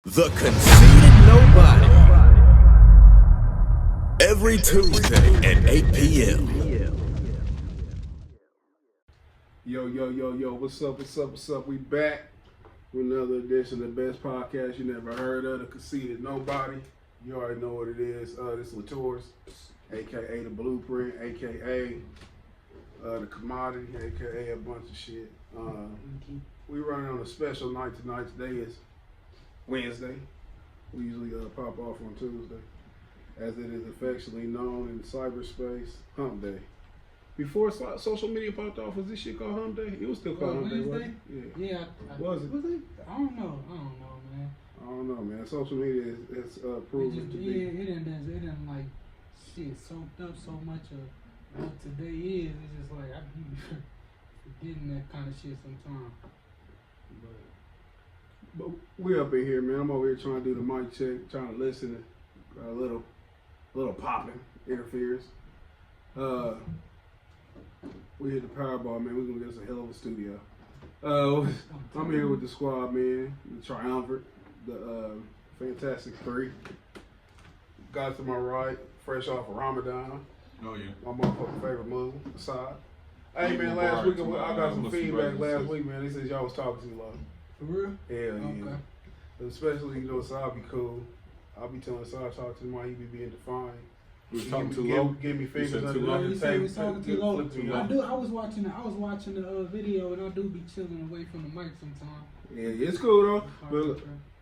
The Conceited Knowbody. Every Tuesday at 8 p.m. Yo, what's up? We back with another edition of the best podcast you never heard of, the Conceited Knowbody. You already know what it is. This is Latours, aka the Blueprint, aka the Commodity, aka a bunch of shit. We running on a special night tonight. Today is Wednesday. We usually pop off on Tuesday, as it is affectionately known in cyberspace, Hump Day. Before social media popped off, was this shit called Hump Day? It was still called Hump Day, wasn't it? Yeah. Was it? Was it? I don't know, man. I don't know, man. Social media has proven to be. Yeah, it didn't like shit soaked up so much of what today is. It's just like I be forgetting that kind of shit sometimes. But we up in here, man. I'm over here trying to do the mic check, trying to listen to a little popping interference. We hit the Powerball, man. We're gonna get us a hell of a studio. I'm here with the squad, man. The triumvirate, the Fantastic Three. Guys to my right, fresh off of Ramadan. Oh yeah. My motherfucking favorite Muslim, Assad. Hey man, last week I got some feedback last week, man. They said y'all was talking too long. For real? Hell yeah. Okay. Especially, Assad be cool. I'll be telling Assad, talk to him while he be being defiant. You talking too low? Give me fingers under too the low? You said we talking too low. I I was watching the video, and I do be chilling away from the mic sometimes. Yeah, it's cool though. But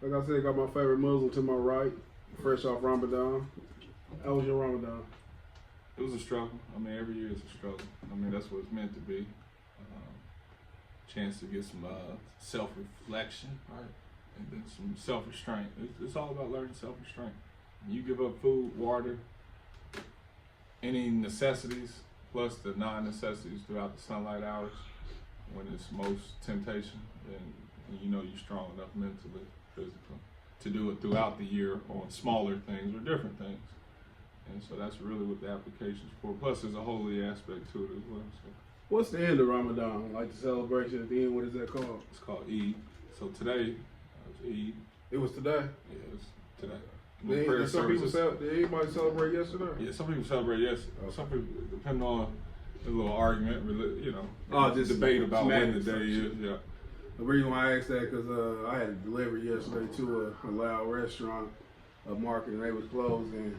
like I said, I got my favorite Muslim to my right, fresh off Ramadan. How was your Ramadan? It was a struggle. I mean, every year is a struggle. I mean, that's what it's meant to be. Chance to get some self-reflection, right? And then some self-restraint. It's all about learning self-restraint. You give up food, water, any necessities, plus the non-necessities throughout the sunlight hours, when it's most temptation, and you know you're strong enough mentally, physically, to do it throughout the year on smaller things or different things. And so that's really what the application's for. Plus, there's a holy aspect to it as well. So. What's the end of Ramadan? Like the celebration at the end, what is that called? It's called Eid. So today, was Eid. It was today? Yeah, it was today. Did anybody celebrate yesterday? Yeah, some people celebrate yesterday. Okay. Some people, depending on a little argument, just debate about when the day is. Yeah. The reason why I asked that, because I had delivered yesterday to a loud restaurant, a market, and they was closed, and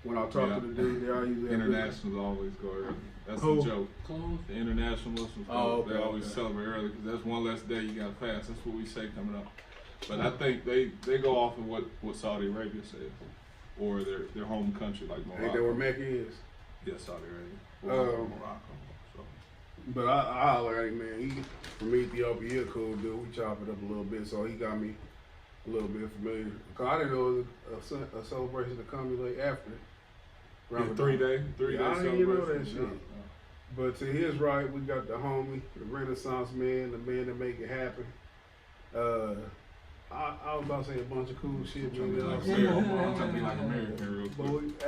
when I talked to the dude there, I usually Internationals always go early. That's Who? the joke. Close. The international Muslims, they always celebrate early because that's one less day you got to fast. That's what we say coming up. But I think they go off of what Saudi Arabia says, or their home country like Morocco. Ain't that where Mecca is? Yeah, Saudi Arabia. Or Morocco. So. But I holler at him, man. He from Ethiopia, he a cool dude. We chop it up a little bit, so he got me a little bit familiar. Cause I didn't know it was a celebration to come late after. Yeah, 3 day I celebration. didn't even know that shit. No. But to his right, we got the homie, the Renaissance man, the man that make it happen. I was about to say a bunch of cool shit, I'm man. trying to be like American real But quick.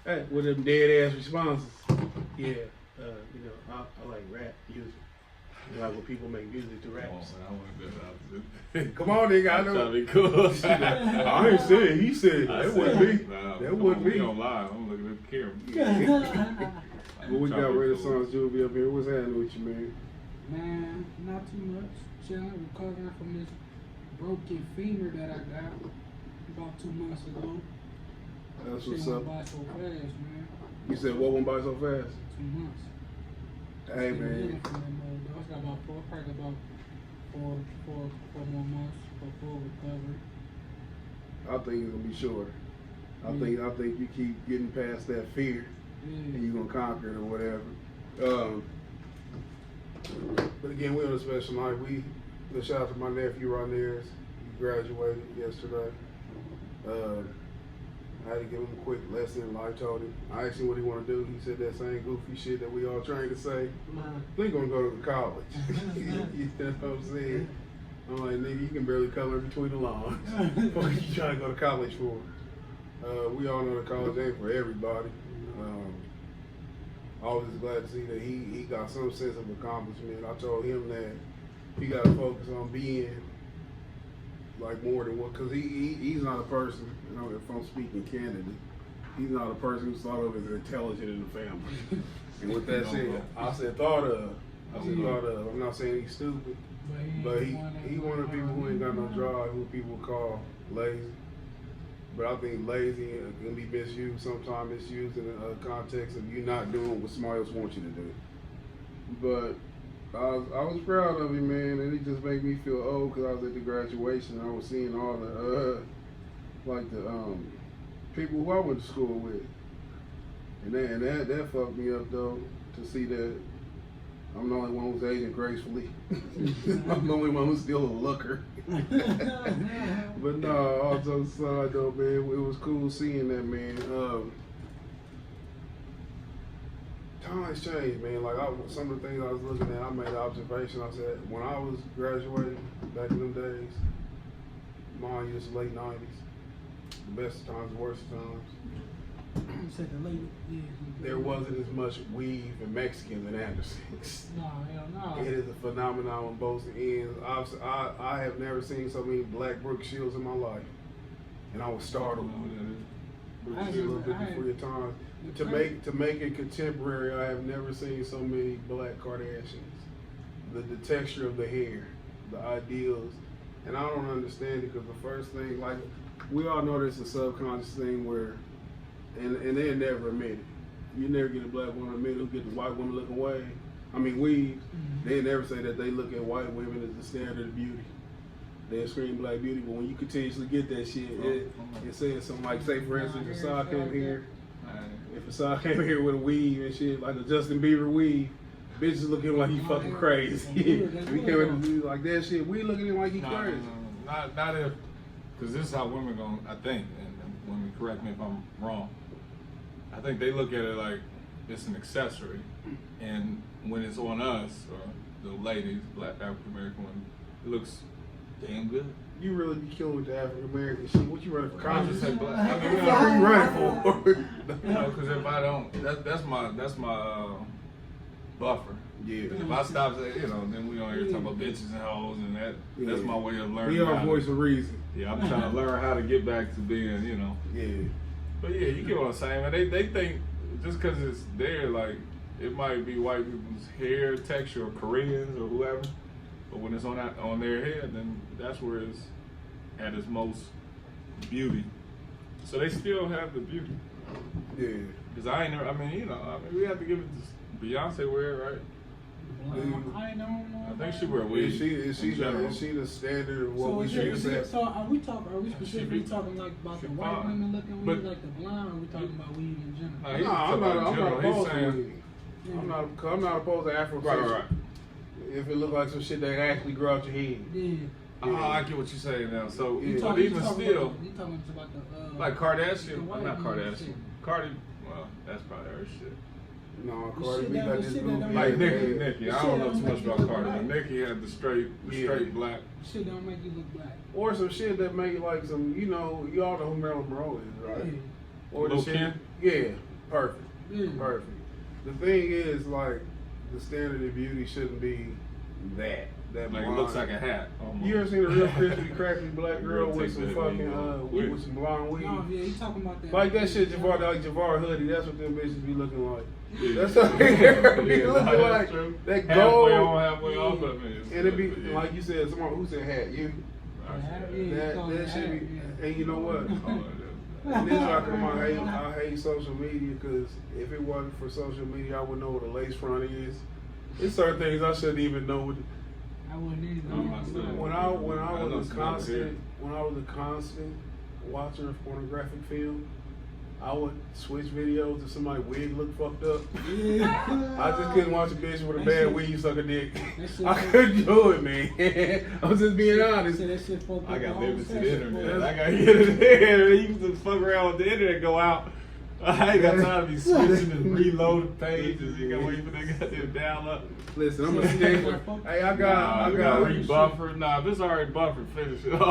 hey, with them dead ass responses. Yeah, I like rap music. Like when people make music to rap. Come on, man, I want to do that. Come on, nigga, I I'm know. trying to be cool. I ain't said it. He said it. I That said wasn't me. Nah, That wasn't me. We don't lie. I'm looking at the camera. But we got Renaissance Juvie up here. What's happening with you, man? Man, not too much. Chilling, recovering from this broken femur that I got about 2 months ago. That's Shit what's went up. by so fast, man. You said what went by so fast? 2 months. Hey, Still man. healing from that mode, though. I got about four more months for full recovery. I think it's gonna be short. I think you keep getting past that fear, and you're gonna conquer it or whatever. But again, we're on a special night. Shout out to my nephew Ronez. He graduated yesterday. I had to give him a quick lesson. I told him. I asked him what he want to do. He said that same goofy shit that we all trained to say. I think gonna go to college. You know what I'm saying? I'm like, nigga, you can barely color between the lines. What are you trying to go to college for? We all know that college ain't for everybody. Always glad to see that he got some sense of accomplishment. I told him that he got to focus on being like more than what, because he's not a person, you know, if I'm speaking candidly, he's not a person who's thought of as intelligent in the family. And with that said, I said thought of. I'm not saying he's stupid, but he one of the people who ain't got no drive, who people call lazy. But I think lazy can be misused, sometimes misused in the context of you not doing what somebody else wants you to do. But I was proud of him, man, and it just made me feel old because I was at the graduation. I was seeing all the people who I went to school with, and that fucked me up though, to see that I'm the only one who's aging gracefully. I'm the only one who's still a looker. But no, all jokes aside though, man, it was cool seeing that, man. Times change, man. Like some of the things I was looking at, I made an observation. I said when I was graduating back in them days, mine was late '90s. The best of times, the worst of times. You said the late, yeah. There wasn't as much weave and Mexicans in Anderson's. No, hell no. It is a phenomenon on both ends. I have never seen so many black Brook Shields in my life, and I was startled. Brook Shields a little bit before your time. To make it contemporary, I have never seen so many black Kardashians. The texture of the hair, the ideals, and I don't understand it because the first thing, like we all know, there's a subconscious thing where. And they never admit it. You never get a black woman admit who get the white woman looking weave. Mm-hmm. They never say that they look at white women as the standard of beauty. They scream black beauty, but when you continuously get that shit, it says something like, say for instance, if Assad came here, with a weave and shit, like a Justin Bieber weave, bitches look at him like he fucking crazy. We came in like that shit, we look at him like he crazy. Not if, because this is how women gonna, I think, and women correct me if I'm wrong, I think they look at it like it's an accessory, and when it's on us, or the ladies, black African American women, it looks damn good. You really be killing with the African American shit. What you running for I just Congress? say black. I mean, What are you running for? you know, because if I don't, that's my buffer. Yeah. If I stop, you know, then we on here talking about bitches and hoes, and that's my way of learning. We are voice of reason. Yeah, I'm trying to learn how to get back to being, you know. Yeah. But yeah, you get what I'm saying, man. They think just because it's there, like, it might be white people's hair texture or Koreans or whoever, but when it's on their head, then that's where it's at its most beauty. So they still have the beauty. Yeah. Because we have to give it to Beyonce wear, right? I think she wear a wig. Is she the standard of what we should accept? So are we specifically talking like about the white women looking weave, like the blonde, or are we talking about weave in general? No, I'm not opposed to weave. I'm not opposed to Afro. Right. If it look like some shit that actually grow out your head. Yeah. Oh, I get what you're saying now. So, You but talking even still, about the like Kardashian, the not white Kardashian. shit. Cardi, well, that's probably her shit. No, The Cardi shit B that- got the this shit movie. that don't Like make Nicki. I shit don't know don't too make much you about look Cardi, but black. Nicki had the straight black. Shit don't make you look black. Or some shit that make like some, you all know who Marilyn Monroe is, right? Yeah. Or the Lil' shit. Kim? Yeah, perfect. Yeah. Perfect. The thing is, like, the standard of beauty shouldn't be that. That Like it blonde. looks like a hat. Almost. You ever seen a real crispy, cracky black girl Girl with take some that fucking wig. with some blonde weave? No, yeah, you talking about that. Like that shit, Javar Hoodie. That's what them bitches be looking like. Yeah. That's what they be Yeah, looking that's like. true. That Halfway gold. on, halfway off of it. And it be like you said. Someone who said hat. You. That shit be. And you know what? And this I come on. I hate social media because if it wasn't for social media, I would know what a lace front is. There's certain things I shouldn't even know. I wouldn't either. When I was a constant watcher of pornographic film, I would switch videos if somebody wig looked fucked up. Yeah. I just couldn't watch a bitch with a That bad shit- weave suck a dick. that shit- I couldn't do it, man. I'm just being honest. That shit fucked I up got the limited whole internet. session. I got to get it there. You can just fuck around with the internet, go out. I ain't got time to be switching and reloading pages. You gotta wait for that goddamn download. Listen, I'm a skate. Hey, I got rebuffer. Nah, if it's already buffered, finish it Finish it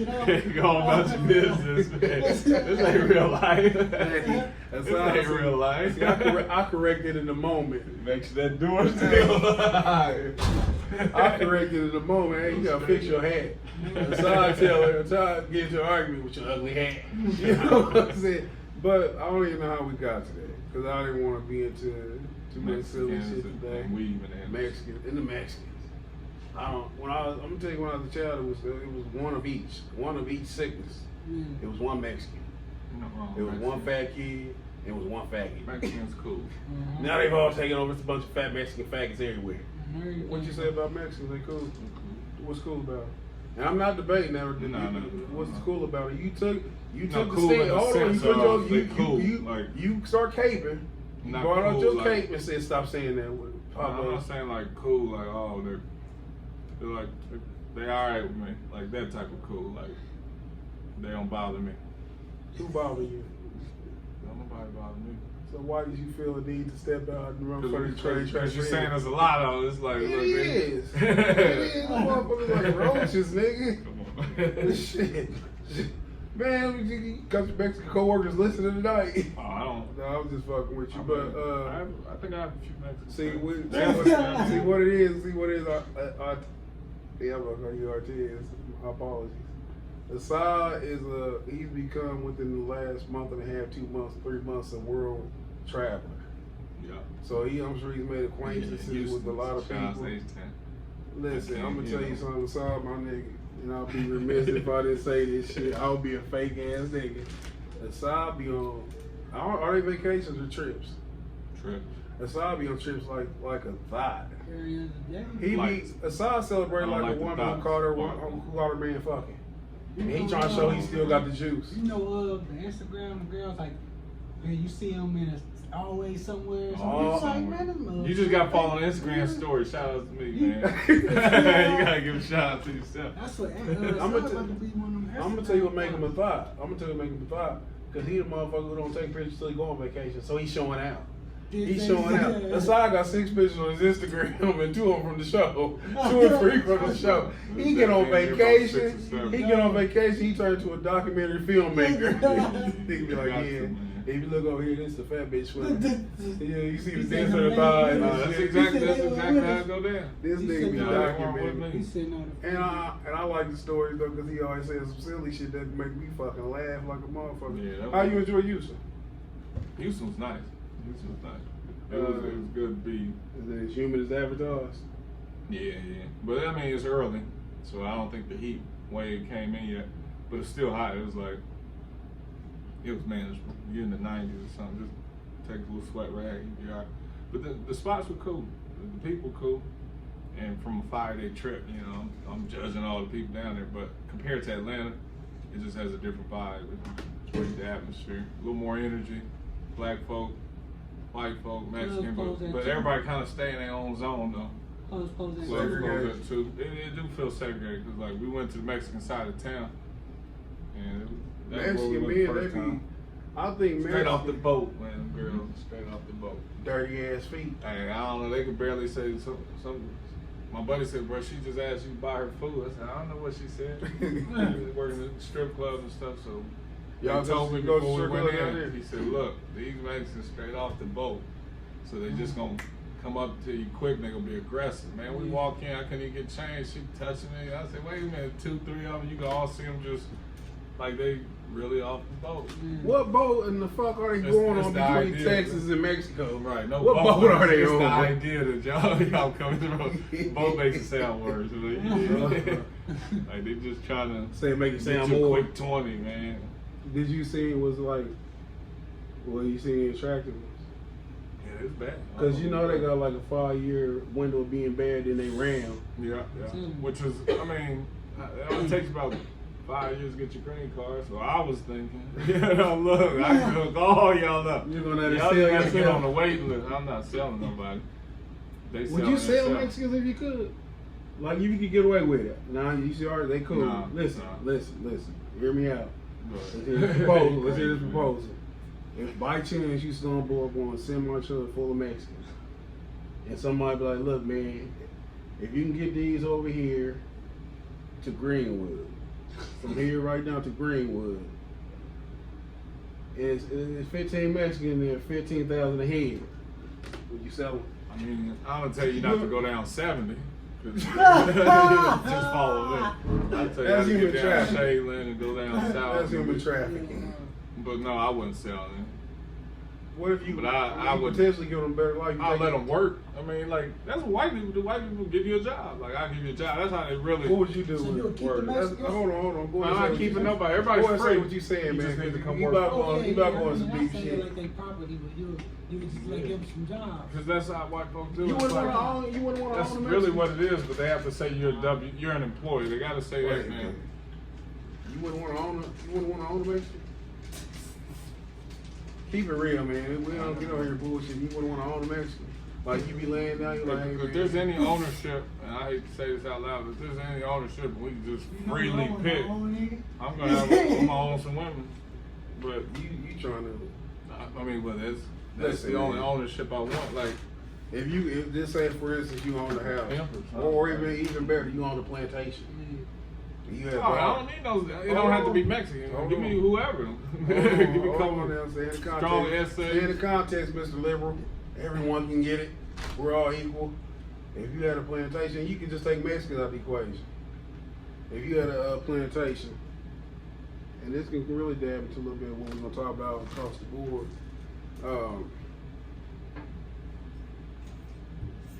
off. Go on about your business, man. This ain't real life. That's This ain't real life. See, I corrected in the moment. Make sure that door's still alive. I corrected in the moment. Hey, you gotta fix your hat. So I tell her, I'm trying to get your argument with your ugly hat. You know what I'm saying? But I don't even know how we got to that because I didn't want to be into too much silly shit today. And weave and Mexicans and the Mexicans. I'm gonna tell you when I was a child, it was one of each sickness. It was one Mexican. It was one fat kid. It was one faggot. Mexicans cool. Now they've all taken over. It's a bunch of fat Mexican faggots everywhere. What you say about Mexicans? They cool. What's cool about it? And I'm not debating that. What's cool about it? You took the cool stand. Hold on. You start caping. You Not brought out cool, your like- cape and said stop saying that. I'm not saying like cool, like oh they're like they alright with me, like that type of cool, like they don't bother me. Who bother you? Don't nobody bother me. So why did you feel the need to step out and run for the train? Because you're saying there's a lot of it. It's like It look, is. man. It is. Motherfuckers like roaches, nigga. Come on. Shit. Man, you got your Mexican coworkers listening tonight. Oh, I don't. No, I'm just fucking with you, I but think I have a few Mexicans. see what it is. Yeah, I'm gonna call you Ortiz. My apologies. Assad he's become within the last month and a half, 2 months, 3 months a world traveler. Yeah. So I'm sure he's made acquaintances with a lot of people. Listen, I'm gonna tell you something, Assad, my nigga. And I'll be remiss if I didn't say this shit. I'll be a fake ass nigga. Assad be on. Are they vacations or trips? Trips. Assad be on trips like a thought. He Assad celebrated I don't like a like the woman thoughts. who called her man fucking. And he trying to show he still got the juice. You know, the Instagram girls, like, man, you see them in always somewhere. Oh, It's like, man, them You just got to follow on Instagram story. Shout out to me, man. You got to give a shout out to yourself. That's what I'm gonna tell you what make him a thought. Because he the motherfucker who don't take pictures till he go on vacation. So he's showing out. He's showing out. Assad got 6 pictures on his Instagram and 2 of them from the show. 2 or 3 from the show. He get on vacation. He turned into a documentary filmmaker. He be like, yeah. If you look over here, this is a fat bitch swimming. Yeah, you see the dance of the thigh. That's exactly how it go down. This nigga be documented. He's sitting on the And I like the stories though, because he always says some silly shit that make me fucking laugh like a motherfucker. Yeah, How you enjoy Houston? Houston was nice. It was good to be. Is it as humid as advertised? Yeah. But I mean, it's early, so I don't think the heat wave came in yet. But it's still hot. It was manageable. You're in the 90s or something. Just take a little sweat rag, you'll be all right. But the spots were cool. The people were cool. And from a 5-day trip, you know, I'm judging all the people down there. But compared to Atlanta, it just has a different vibe. It's great, the atmosphere. A little more energy. Black folk, white folk, Mexican, but everybody kind of stay in their own zone though. Segregated too. It do feel segregated because like we went to the Mexican side of town, and that's where we went the first time. I think Straight off the boat, man, girls. Straight off the boat. Dirty ass feet. Hey, I don't know. They could barely say something. My buddy said, "Bro, she just asked you to buy her food." I said, "I don't know what she said." She was working at the strip club and stuff, so. Y'all told me go before we circle went down there. in. He said, "Look, these Mexicans straight off the boat, so they just gonna come up to you quick. They gonna be aggressive, man. We walk in, I couldn't even get changed. She touching me. I said, wait a minute, 2, 3 of them. You can all see them just like they really off the boat. What boat in the fuck are they going on between Texas and Mexico? Right. No what boat are they it's on? The idea that y'all coming through. Boat makes it sound worse. Like they just trying to say make it sound get you a more. quick 20, man. Did you see it was like, well, you see attractiveness? Yeah, it's bad. Because you know they got like a 5-year window of being bad, then they ram. Yeah. Which is, I mean, it only takes about 5 years to get your green card. So I was thinking, look, I can hook all y'all up. You're gonna let it y'all sell just gotta get yourself. on the waiting list. I'm not selling nobody. They Would you sell themselves. Mexicans if you could? Like if you could get away with it. Nah, you see, they cool. Nah, listen. Hear me out. But- Let's hear this proposal. If by chance you stumble up on a semi-truck full of Mexicans, and somebody be like, look, man, if you can get these over here to Greenwood, from here right down to Greenwood, it's 15 Mexicans there, 15,000 a head. Would you sell them? I mean, I'm gonna tell you not to go down 70. Just follow me. I tell you how That's to human get down trafficking. Shadeland and go down south. That's human trafficking. But no, I wouldn't sell them. What if you? But I would potentially give them a better life. I'll let them work. I mean, like, that's what white people do. White people give you a job. Like, I'll give you a job. That's how they really What would you do So with you'll it? keep the Word. Mexicans? Hold on. Go I'm ahead. not keeping nobody. Go Everybody's ahead and free. say what you saying, You man. just need to come You work. about going I some mean, deep I say shit. like they property, but you would just like give them some jobs. Because that's how white folks do You it. wouldn't It's like- want to own. You wouldn't want to That's own a really Mexican. what it is, but they have to say you're an employee. They got to say Wait, that, man. You wouldn't want to own a. You wouldn't want to own a Mexican. Keep it real, man. We don't get over here bullshit. You wouldn't want to own a Mexican. Like you be laying down, you're like, hey, If man. there's any ownership, and I hate to say this out loud, but if there's any ownership, we can just freely pick. I'm gonna have my own some women, but You trying to. I mean, well, that's Listen, the only man. ownership I want. Like, If this say for instance you own the house, Empress, or even better, you own the plantation. You have I don't need those. It don't have to be Mexican. Give me whoever. Give me a Hold couple on now, stay in the strong context. essays. Stay in the context, Mr. Liberal. Everyone can get it. We're all equal. If you had a plantation, you can just take Mexicans out of the equation. If you had a plantation, and this can really dab into a little bit of what we're going to talk about across the board.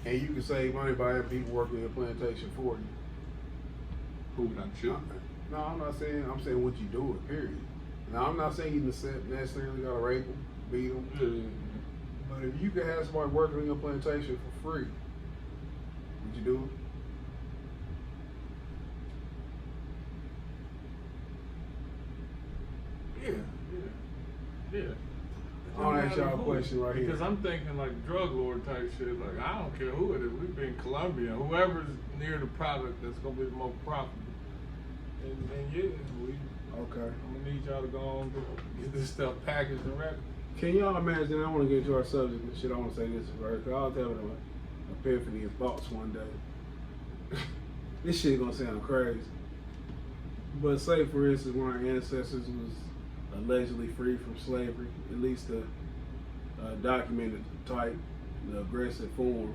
And you can save money by having people working in a plantation for you. Who would I choose? No, I'm not saying. I'm saying what you do it. Period. Now, I'm not saying you necessarily got to rape them, beat them. Yeah. But if you could have somebody working on your plantation for free, would you do Yeah. it? I'll ask y'all a question right here. Because I'm thinking like drug lord type shit. Like, I don't care who it is. We be in Colombia. Whoever's near the product that's gonna be the most profitable. And yeah, Okay. I'm gonna need y'all to go on get this stuff packaged and ready. Can y'all imagine? I want to get into our subject and shit. I want to say this first. Cause I was having an epiphany of thoughts one day. This shit gonna sound crazy. But say, for instance, one of our ancestors was allegedly free from slavery, at least the documented type, the aggressive form.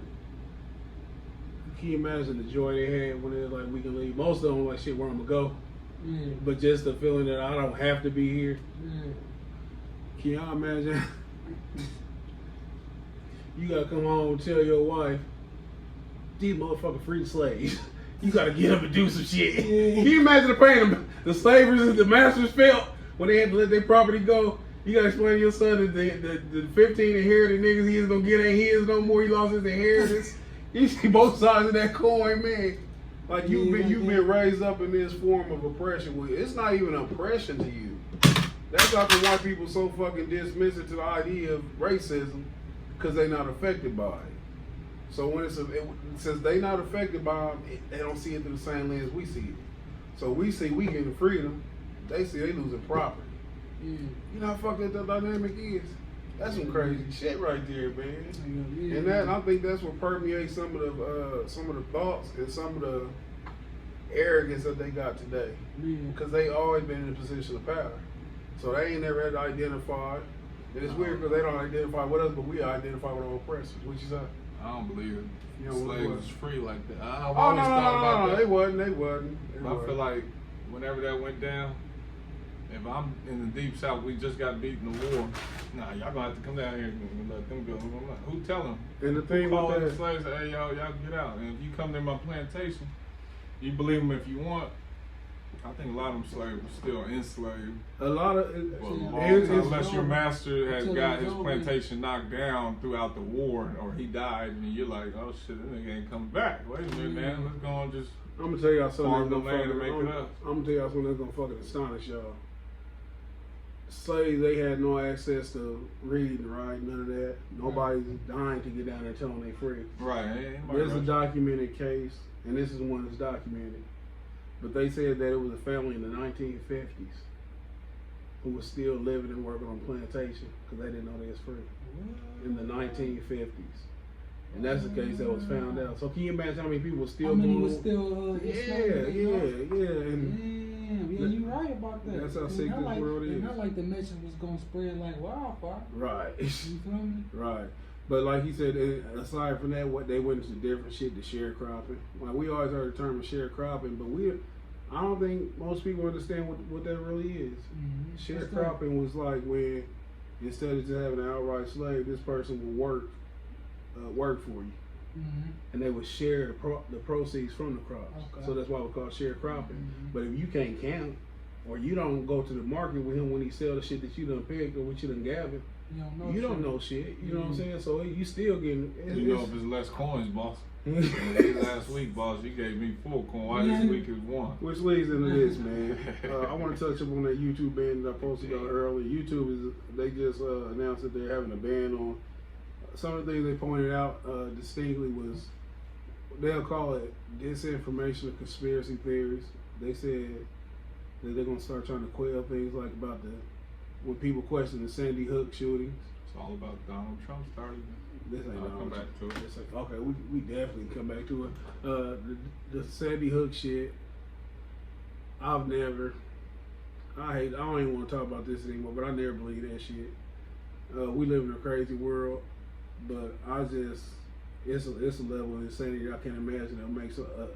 Can you imagine the joy they had when they were like, we can leave? Most of them were like, shit, where I'm gonna go? Yeah. But just the feeling that I don't have to be here. Yeah. Can y'all imagine? You gotta come home and tell your wife, these motherfucking free slaves. You gotta get up and do some shit. Can you imagine the pain the slavers and the masters felt when they had to let their property go? You gotta explain to your son that the 15 inherited niggas he is gonna get ain't his no more. He lost his inheritance. You see both sides of that coin, man. Like you've been raised up in this form of oppression. Well, it's not even oppression to you. That's how come white people so fucking dismissive to the idea of racism, because they're not affected by it. So when since they not affected by it, they don't see it through the same lens we see it. So we see we getting freedom, they see they losing property. Yeah. You know how fucked up that dynamic is? That's some crazy shit right there, man. Yeah. And that I think that's what permeates some of the thoughts and some of the arrogance that they got today. Yeah. Because they always been in a position of power. So they ain't never had to identify. And it's weird because they don't identify with us, but we identify with our oppressors. What you say? I don't believe it. You know, Slaves what? was free like that. I've Oh, always no, thought about no, that. they wasn't. I feel like whenever that went down, if I'm in the deep south, we just got beat in the war. Nah, y'all gonna have to come down here and let them go. I'm like, who tell them? And the thing Call with the that, slaves, say, hey y'all get out. And if you come to my plantation, you believe them if you want. I think a lot of them slaves were still enslaved. a lot of For a long it's- time, it's- unless your master has Until got it's his over. plantation knocked down throughout the war, or he died, and you're like, oh shit, this nigga ain't coming back. Wait a minute, man, let's go and just I'm gonna tell y'all something farm that's the gonna land and fucking, make it up. I'm gonna tell y'all something that's gonna fucking astonish y'all. Slaves, they had no access to reading, right? None of that. Nobody's dying to get down there and tell them they free. Right. Ain't nobody There's a rushing. documented case, and this is the one that's documented. But they said that it was a family in the 1950s who was still living and working on plantation because they didn't know they was free in the 1950s. And that's the case that was found out. So can you imagine how many people were still How many going was on? still Yeah. And Damn, yeah, you're right about that. That's how And sick not this like, world and is. not like the message was gonna spread like wildfire. right. You feel me? Right. But like he said, aside from that, what they went into different shit, the sharecropping. Like we always heard the term of sharecropping, but I don't think most people understand what that really is. Sharecropping was like when instead of just having an outright slave, this person would work for you, and they would share the proceeds from the crops. Okay. So that's why we call sharecropping. But if you can't count, or you don't go to the market with him when he sell the shit that you done picked or what you done gathered, you don't know shit. You know what I'm saying? So you still getting. You know if it's less coins, boss. Last week, boss, you gave me 4 coins. Why this week is 1? Which leads into this, man. I want to touch up on that YouTube ban that I posted about earlier. YouTube they just announced that they're having a ban on some of the things they pointed out distinctly was they'll call it disinformation or conspiracy theories. They said that they're gonna start trying to quell things like about when people question the Sandy Hook shootings. It's all about Donald Trump starting. This ain't I'll come back to it. Okay, we definitely come back to it. The Sandy Hook shit. I don't even want to talk about this anymore, but I never believe that shit. We live in a crazy world, but it's a level of insanity I can't imagine that makes a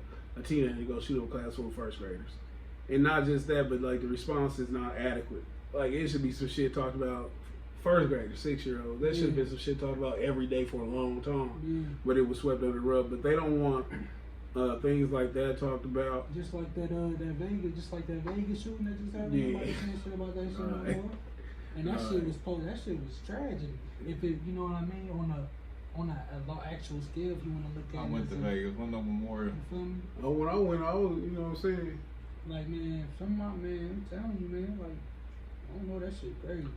teenager go shoot up a class full of first graders. And not just that, but like the response is not adequate. Like it should be some shit talked about first graders, 6-year-olds. That should have been some shit talked about every day for a long time. But it was swept under the rug. But they don't want things like that talked about. Just like that Vegas shooting that just happened. Nobody saying shit about that shit no more. And that shit was tragedy. If it, you know what I mean, on a actual scale, if you want to look at it. I went to Vegas, went to Memorial. You feel me? Oh, when I went, you know what I'm saying? Like, man, I'm telling you, man, like, I don't know, that shit crazy.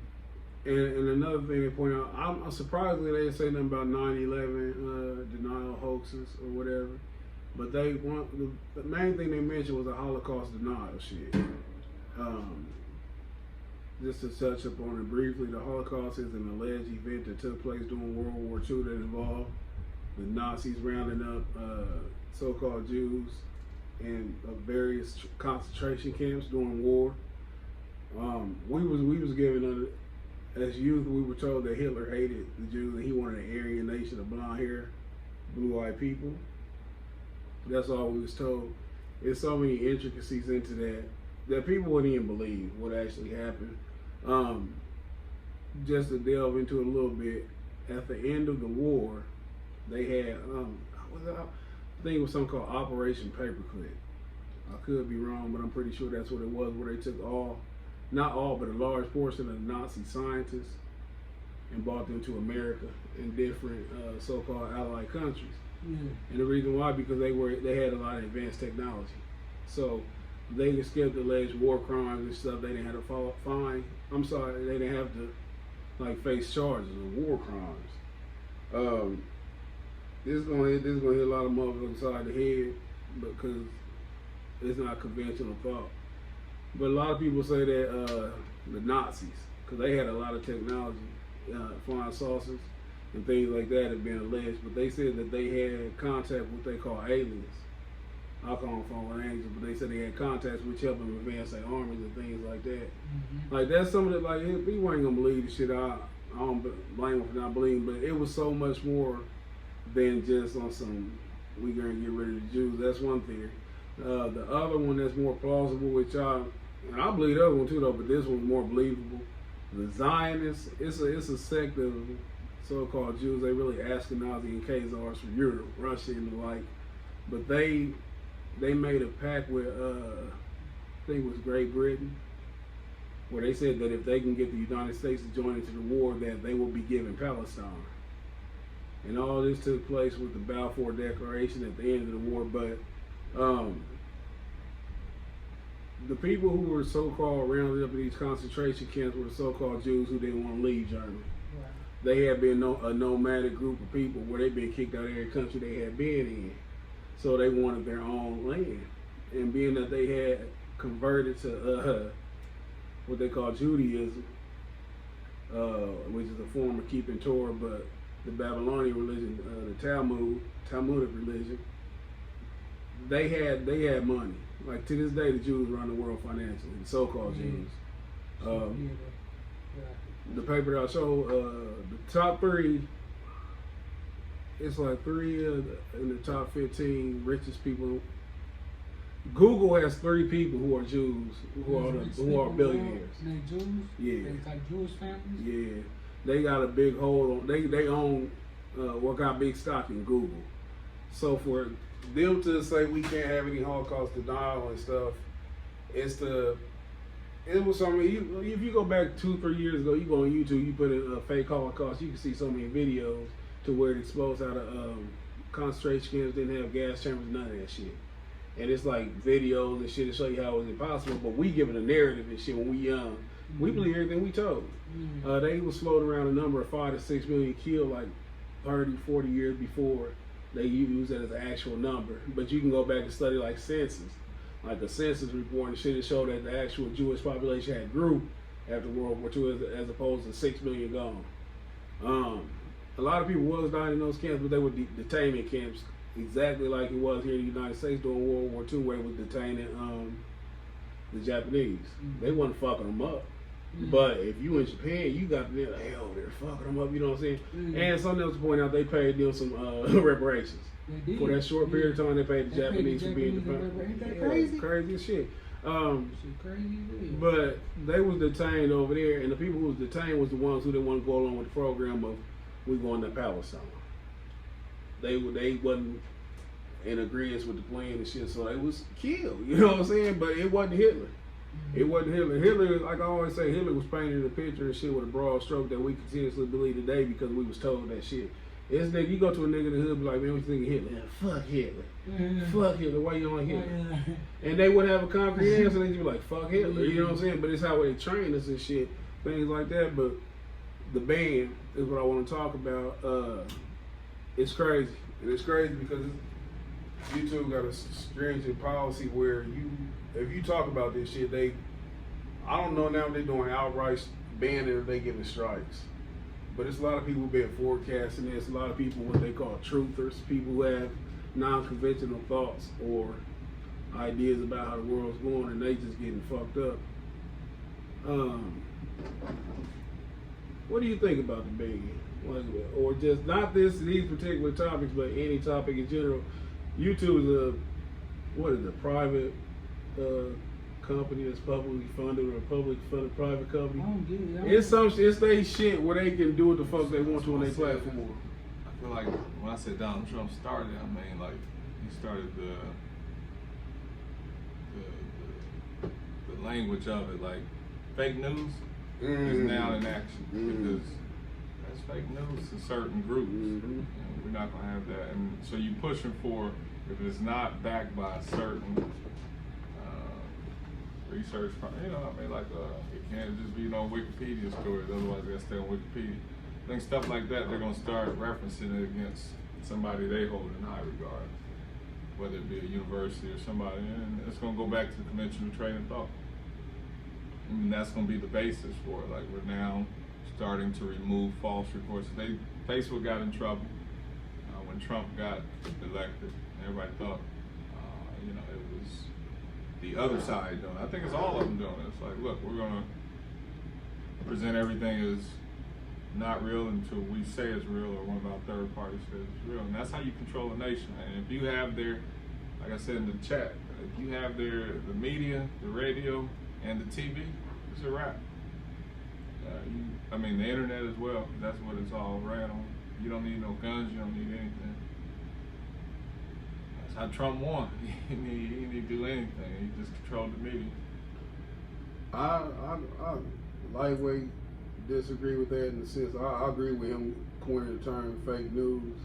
And another thing they point out, I'm surprised they didn't say nothing about 9/11 denial hoaxes or whatever. But the main thing they mentioned was the Holocaust denial shit. Just to touch up on it briefly, the Holocaust is an alleged event that took place during World War II that involved the Nazis rounding up so-called Jews in various concentration camps during war. We was given as youth, we were told that Hitler hated the Jews and he wanted an Aryan nation of blonde hair, blue-eyed people. That's all we was told. There's so many intricacies into that people wouldn't even believe what actually happened. Just to delve into it a little bit, at the end of the war, they had I think it was something called Operation Paperclip. I could be wrong, but I'm pretty sure that's what it was, where they took not all, but a large portion of Nazi scientists and brought them to America in different so-called allied countries. And the reason why, because they had a lot of advanced technology. So they escaped alleged war crimes and stuff. They didn't have to they didn't have to face charges of war crimes. This is gonna hit a lot of motherfuckers inside the head because it's not conventional thought. But a lot of people say that the Nazis, because they had a lot of technology, flying saucers and things like that have been alleged, but they said that they had contact with what they call aliens. I call them fallen angels, but they said they had contacts which helped them advance their armies and things like that. Like that's some of the people ain't gonna believe the shit. I don't blame them for not believing, but it was so much more than just on some we gonna get rid of the Jews. That's one theory. The other one that's more plausible, which and I believe the other one too though, but this one's more believable. The Zionists, it's a sect of so-called Jews. They really Ashkenazi and Khazars from Europe, Russia and the like. But they made a pact with I think it was Great Britain, where they said that if they can get the United States to join into the war, that they will be given Palestine. And all this took place with the Balfour Declaration at the end of the war. But the people who were so-called rounded up in these concentration camps were the so-called Jews who didn't want to leave Germany. Right. They had been a nomadic group of people where they'd been kicked out of every country they had been in. So they wanted their own land. And being that they had converted to what they call Judaism, which is a form of keeping Torah, but the Babylonian religion, the Talmudic religion, they had money. Like to this day, the Jews run the world financially, the so-called Jews. The paper that I showed, the top 3 it's like 3 in the top 15 richest people. Google has 3 people who are Jews who are billionaires. They Jews. Yeah. They like Jewish families. Yeah, they got a big hold on. They own what got big stock in Google. So for them to say we can't have any Holocaust denial and stuff, it was something. If you go back 2-3 years ago, you go on YouTube, you put in a fake Holocaust, you can see so many videos to where it exposed how the concentration camps didn't have gas chambers, none of that shit. And it's like videos and shit to show you how it was impossible. But we given a narrative and shit when we young. We believe everything we told. They was floating around a number of 5 to 6 million killed like 30, 40 years before they used it as an actual number. But you can go back and study like census. Like a census report and shit to show that the actual Jewish population had grew after World War II as opposed to 6 million gone. A lot of people was dying in those camps, but they were detainment camps, exactly like it was here in the United States during World War II, where it was detaining the Japanese. They wasn't fucking them up. But if you in Japan, you got them, hell, they're fucking them up, you know what I'm saying? And something else to point out, they paid them some reparations. For that short period of time, they paid the Japanese for being detained. Ain't that crazy? Crazy as shit. Crazy. But they was detained over there, and the people who was detained was the ones who didn't want to go along with the program of we going to Palestine. They wasn't in agreement with the plan and shit, so they was killed. You know what I'm saying? But it wasn't Hitler. It wasn't Hitler. Hitler, like I always say, Hitler was painted in a picture and shit with a broad stroke that we continuously believe today because we was told that shit. It's nigga, you go to a nigga in the hood, be like, man, what you think of Hitler? Man, fuck Hitler. Fuck Hitler. Why you don't like Hitler? And they wouldn't have a concrete answer. They'd be like, fuck Hitler. You know what I'm saying? But it's how they train us and shit, things like that. But the band is what I want to talk about. It's crazy. And it's crazy because YouTube got a stringent policy where if you talk about this shit, I don't know now if they're doing outright banning or they giving strikes. But it's a lot of people been forecasting this. A lot of people, what they call truthers, people who have non-conventional thoughts or ideas about how the world's going, and they just getting fucked up. What do you think about the ban? Or just not these particular topics, but any topic in general? YouTube is a private company that's publicly funded or a public funded private company. I don't get it. It's they shit where they can do what the fuck they want to on their platform. I feel like when I said Donald Trump started, I mean like he started the language of it. Like fake news is now in action because that's fake news to certain groups. And we're not gonna have that. And so you pushing for if it's not backed by a certain research, you know, I mean, like it can't just be no Wikipedia stories. Otherwise, they gotta stay on Wikipedia. I think stuff like that, they're gonna start referencing it against somebody they hold in high regard, whether it be a university or somebody, and it's gonna go back to the conventional train of thought. And that's gonna be the basis for it. Like we're now starting to remove false reports. Facebook got in trouble when Trump got elected. Everybody thought, you know, it was the other side doing it. I think it's all of them doing it. It's like, look, we're gonna present everything as not real until we say it's real or one of our third parties says it's real. And that's how you control a nation. And if you have like I said in the chat, if you have the media, the radio, and the TV, it's a wrap. I mean, the internet as well. That's what it's all ran on. You don't need no guns. You don't need anything. That's how Trump won. He didn't do anything. He just controlled the media. I lightweight disagree with that in the sense I agree with him coining the term fake news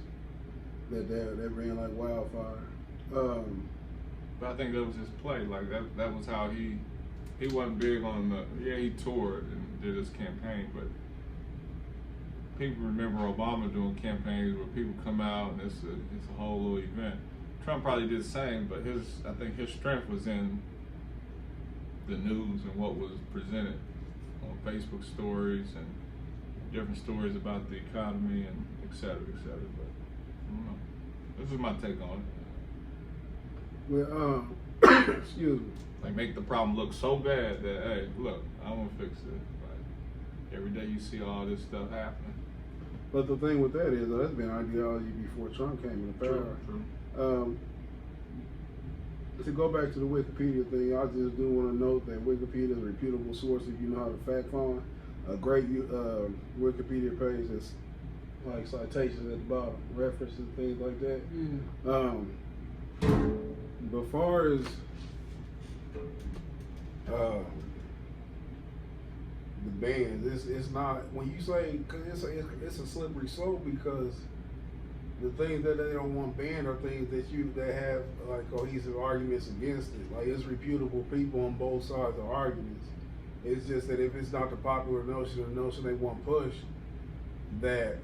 that ran like wildfire. But I think that was his play. Like that was how he wasn't big on he toured and did his campaign, but people remember Obama doing campaigns where people come out and it's a whole little event. Trump probably did the same, but I think his strength was in the news and what was presented on Facebook stories and different stories about the economy and et cetera, et cetera. But I don't know. This is my take on it. Well, excuse me. Like make the problem look so bad that, hey, look, I'm gonna fix it. Like every day you see all this stuff happening. But the thing with that is, that's been ideology before Trump came into power. True. To go back to the Wikipedia thing, I just do want to note that Wikipedia is a reputable source if you know how to fact find. A great Wikipedia page that's like citations at the bottom, references, things like that. But far as the bans, it's not, when you say, because it's a slippery slope, because the things that they don't want banned are things that have like cohesive arguments against it. Like, it's reputable people on both sides of arguments. It's just that if it's not the popular notion, the notion they want pushed, that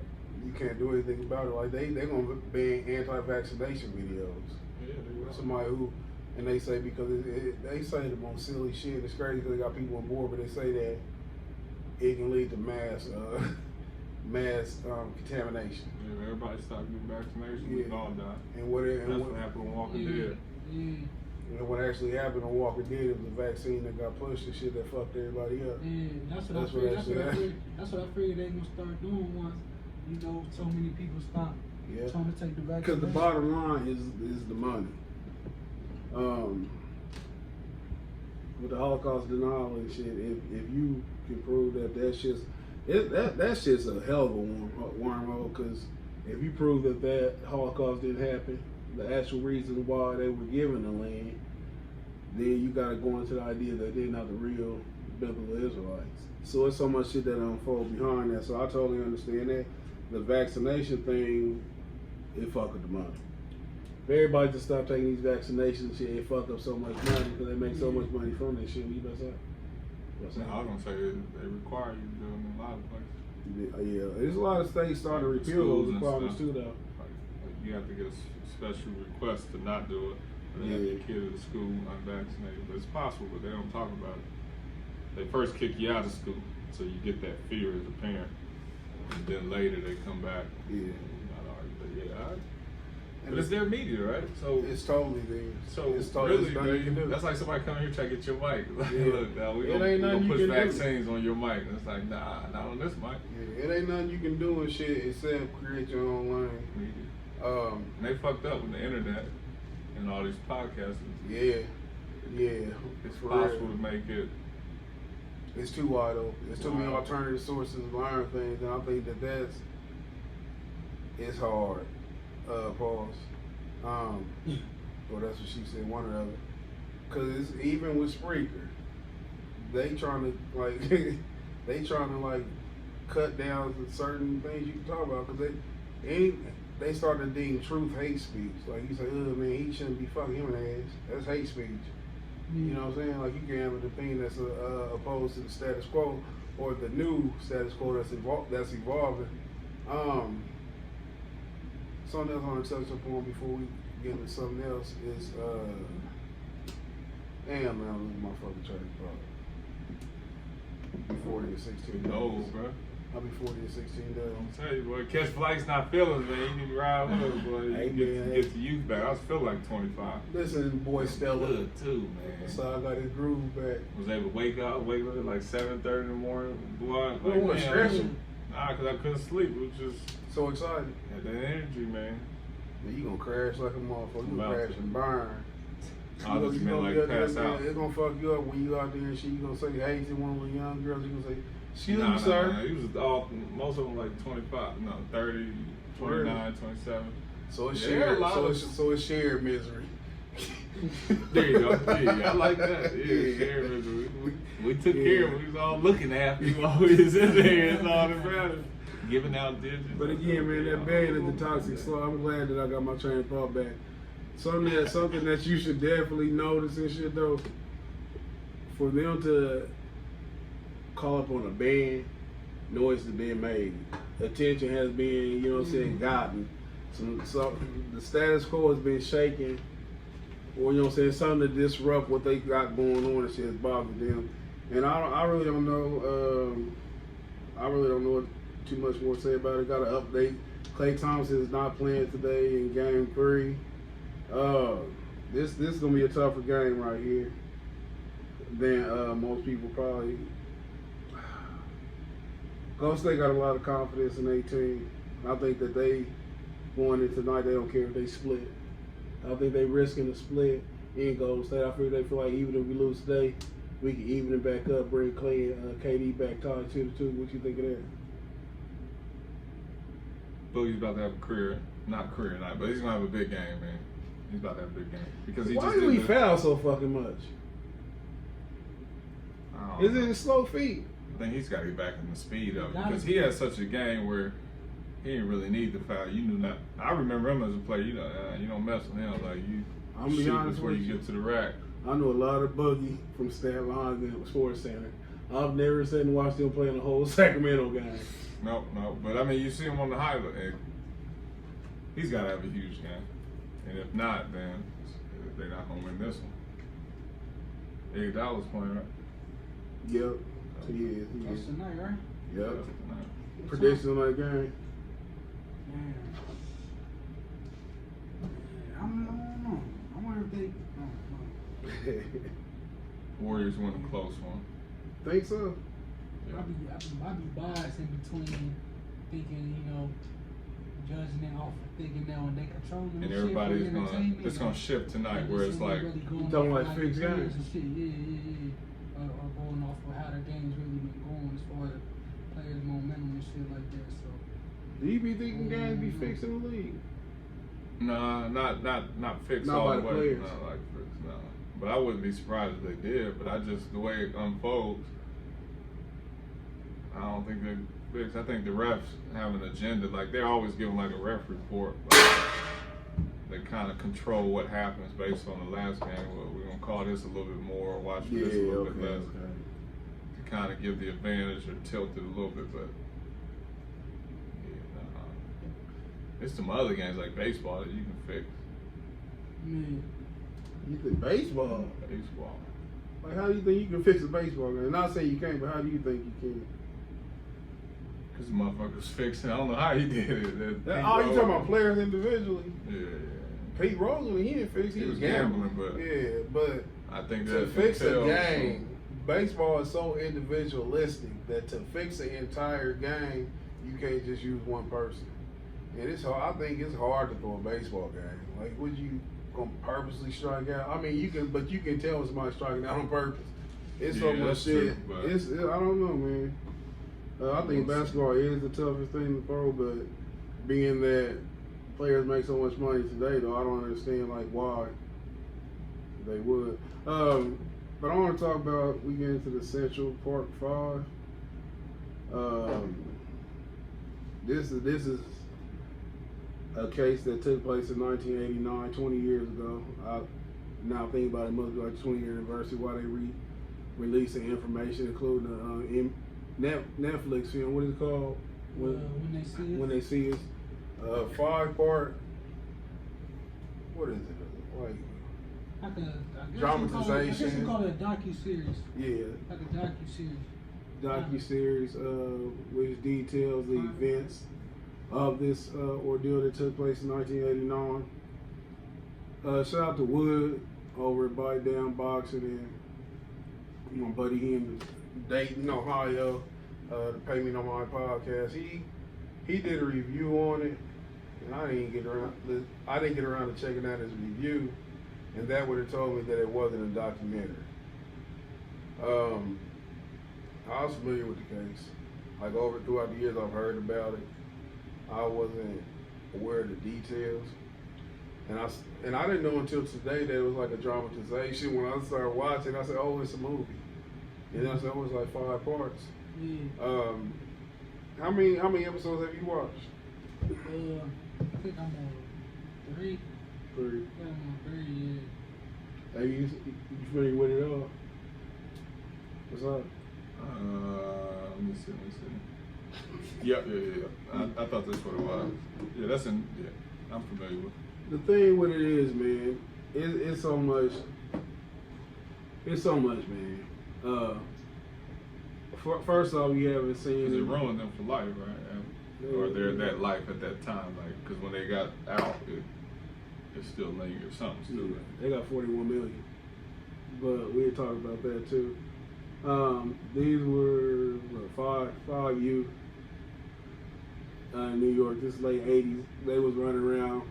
you can't do anything about it. Like, they gonna ban anti-vaccination videos. Yeah, they will. Somebody who, and they say because they say the most silly shit. It's crazy because they got people on board, but they say that it can lead to mass contamination. Yeah, everybody stopped getting vaccinations, we all died. And that's what happened on Walking Dead. And what actually happened on Walking Dead was the vaccine that got pushed and shit that fucked everybody up. And that's what I figured they gonna start doing once, you know, so many people stop trying to take the vaccine. Because the bottom line is the money. With the Holocaust denial and shit, if you can prove that shit's a hell of a wormhole, because if you prove that Holocaust didn't happen, the actual reason why they were given the land, then you gotta go into the idea that they're not the real biblical Israelites. So it's so much shit that unfolds behind that. So I totally understand that. The vaccination thing, it fuck with the money. If everybody just stop taking these vaccinations and shit, it fuck up so much money because they make so much money from this shit. What you about to say? I was gonna say they require you to do them in a lot of places. Yeah, there's a lot of states starting to repeal those requirements too, though. Like, you have to get a special request to not do it. Or they have your kid at school unvaccinated. But it's possible, but they don't talk about it. They first kick you out of school, so you get that fear as a parent, and then later they come back. Yeah. But it's their media, right? So it's totally theirs. So it's totally really, that's like somebody coming here trying to get your mic. Look, now we gonna push vaccines on your mic. And it's like, nah, not on this mic. Yeah, it ain't nothing you can do and shit except create your own lane. Media. And they fucked up with the internet and all these podcasts. Yeah. It's possible to make it. It's too wide open. There's too many alternative sources to learn things, and I think it's hard. Pause. Well, that's what she said, one or the other. Because even with Spreaker, they trying to cut down certain things you can talk about, because they starting to deem truth hate speech. Like, you say, oh man, he shouldn't be fucking him in the ass. That's hate speech. You know what I'm saying? Like, you can have the thing that's opposed to the status quo, or the new status quo that's evolving. Something else I want to touch upon before we get into something else is, damn man, I'm losing my fucking train of thought. Be 40 in 16 days. No, bro. I'll be 40 in 16 days. I'm telling you, boy, catch flights, not feelings, man. You need to ride with us, boy. You get the youth back. I was feeling like 25. Listen, boy, Stella. Good too, man. So I got his groove back. Was able to wake up at like 7:30 in the morning. Boy, You want stretching? Nah, because I couldn't sleep. It was just so excited. had that energy, man. Man, you gonna crash like a motherfucker. You gonna crash and burn. I just meant like pass out. It's gonna fuck you up when you out there and shit. You gonna say hey to one of the young girls. You gonna say, excuse me, sir. Nah. He was all, most of them like 25, no, 30, 29, 27. So it's shared. So it's shared misery. There you go. Yeah, I like that. Yeah, shared misery. We took care of it. We was all looking after you while we was in there. It's all that matters. Giving out digits. But again, man, that ban is the toxic slow. I'm glad that I got my train of thought back. Something that you should definitely notice and shit though. For them to call up on a ban, noise has been made. Attention has been, you know what I'm saying, gotten. So the status quo has been shaken. Or, you know what I'm saying, something to disrupt what they got going on and shit has bothered them. And I really don't know. I really don't know too much more to say about it. Got an update. Klay Thompson is not playing today in Game 3. This is gonna be a tougher game right here than most people probably. Golden State got a lot of confidence in their team. I think that they going into tonight, they don't care if they split. I think they risking the split in Golden State. I feel like even if we lose today, we can even it back up, bring Clay and KD back tied 2-2. What you think of that? Boogie's about to have a career, not career night, but he's gonna have a big game, man. He's about to have a big game because he Why just do we did foul so fucking much? Is it his slow feet? I think he's got to get back in the speed of it because he had such a game where he didn't really need the foul. You knew that. I remember him as a player. You know, you don't mess with him. Like you I'm be shoot honest before with you you. get to the rack. I know a lot of Boogie from Stat Lines and Sports Center. I've never sat and watched him play in the whole Sacramento game. No. But I mean, you see him on the highlight. And he's got to have a huge game. And if not, then they're not gonna win this one. $8 playing, right? Yep. He is. That's tonight, right? Yep. Yeah. Prediction on that game. Man. I don't know. I wonder if they. Warriors won a close one. Think so? Yeah. I be biased in between thinking, judging it off of thinking now and they control them. And everybody's it's gonna shift tonight where it's like You talking like fixed games? And shit, yeah. Or going off of how the game's really been going as far as players' momentum and shit like that. So. Do you be thinking games be fixed in the league? nah, not fixed Not all by the the way. players. Not like fixed, no. But I wouldn't be surprised if they did. But I just the way it unfolds, I don't think they fixed. I think the refs have an agenda. Like they're always giving like a ref report. Like, they kind of control what happens based on the last game. Well, we're gonna call this a little bit more, watch for this a little bit less, to kind of give the advantage or tilt it a little bit. But yeah, it's some other games like baseball that you can fix. Man. You think baseball? Baseball. Like, how do you think you can fix a baseball game? Not saying you can't, but how do you think you can? Because the motherfucker's fixing. I don't know how he did it. You talking about players individually? Yeah. Pete Rose, when he didn't fix, he was gambling. but Yeah, but I think to that fix a tells game, baseball is so individualistic that to fix an entire game, you can't just use one person. And it's hard. I think it's hard to throw a baseball game. Like, would you gonna purposely strike out? I mean, you can tell when somebody's striking out on purpose. It's so Yeah, much that's shit. true, I don't know, man. I think basketball is the toughest thing to throw, but being that players make so much money today, though, I don't understand like why they would. But I want to talk about, we get into the Central Park 5. This is a case that took place in 1989, 20 years ago. I now think about it, must be like 20-year anniversary why they releasing information, including Netflix film. What is it called? When they see us. 5-part. What is it? Like dramatization. I guess you call it a docu-series. Yeah. Like a docu-series. Docu-series, which details the events of this ordeal that took place in 1989. Shout out to Wood over at Bite Down Boxing and my buddy he in Dayton, Ohio, to pay me on my podcast. He did a review on it, and I didn't get around to checking out his review, and that would have told me that it wasn't a documentary. I was familiar with the case. Like throughout the years I've heard about it. I wasn't aware of the details. And I didn't know until today that it was like a dramatization. When I started watching, I said, oh, it's a movie. And I said, oh, it's like 5 parts. Yeah. How many episodes have you watched? I think I'm on 3. 3. Yeah, I'm on 3, yeah. Are you familiar with it all? What's up? Let me see. Yeah. I thought that's what it was. Yeah, I'm familiar with it. The thing with it is, man, it's so much. It's so much, man. First off, you haven't seen. It ruined them for life, right? Or they're that life at that time, like because when they got out, it still lingered something still. Yeah, they got 41 million, but we'll talk about that too. These were five youth in New York. This late 80s. They was running around.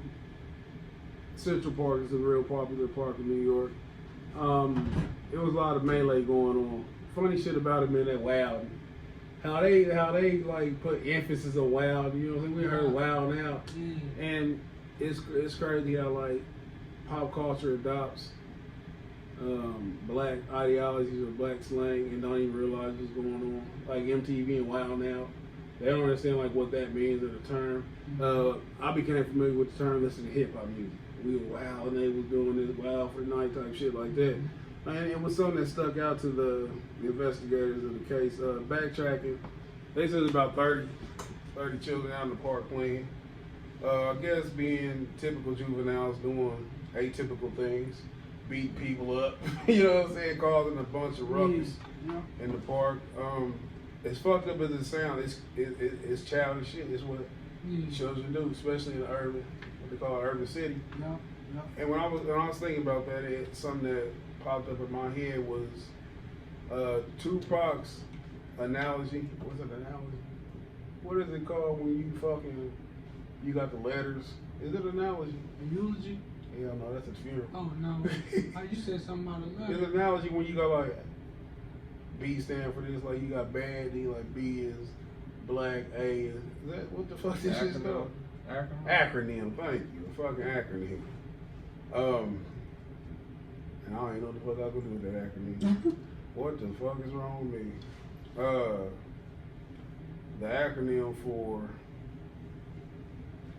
Central Park is a real popular park in New York. It was a lot of melee going on. Funny shit about it, man, that wild. How they like put emphasis on wild. You know what I'm saying? We heard wild now, and it's crazy how like pop culture adopts black ideologies or black slang and don't even realize what's going on. Like MTV and Wild Now, they don't understand like what that means in the term. I became familiar with the term listening to hip hop music. We were wild and they was doing this wild for the night type shit like that. And it was something that stuck out to the investigators of the case. Backtracking, they said about 30 children out in the park playing. I guess being typical juveniles doing atypical things, beating people up, you know what I'm saying, causing a bunch of ruckus in the park. As fucked up as it sounds, it's childish shit. It's what children do, especially in the urban, what they call urban city. And when I was thinking about that, something that popped up in my head was Tupac's analogy. What's an analogy? What is it called when you got the letters? Is it an analogy? A eulogy? Hell no, that's a funeral. Oh no. You said something about a letter. It's an analogy when you got like B stand for this, like you got bad, then like B is black, A is that what the fuck this shit's called? Acronym, thank you. A fucking acronym. And I don't even know what the fuck I could do with that acronym. What the fuck is wrong with me? The acronym for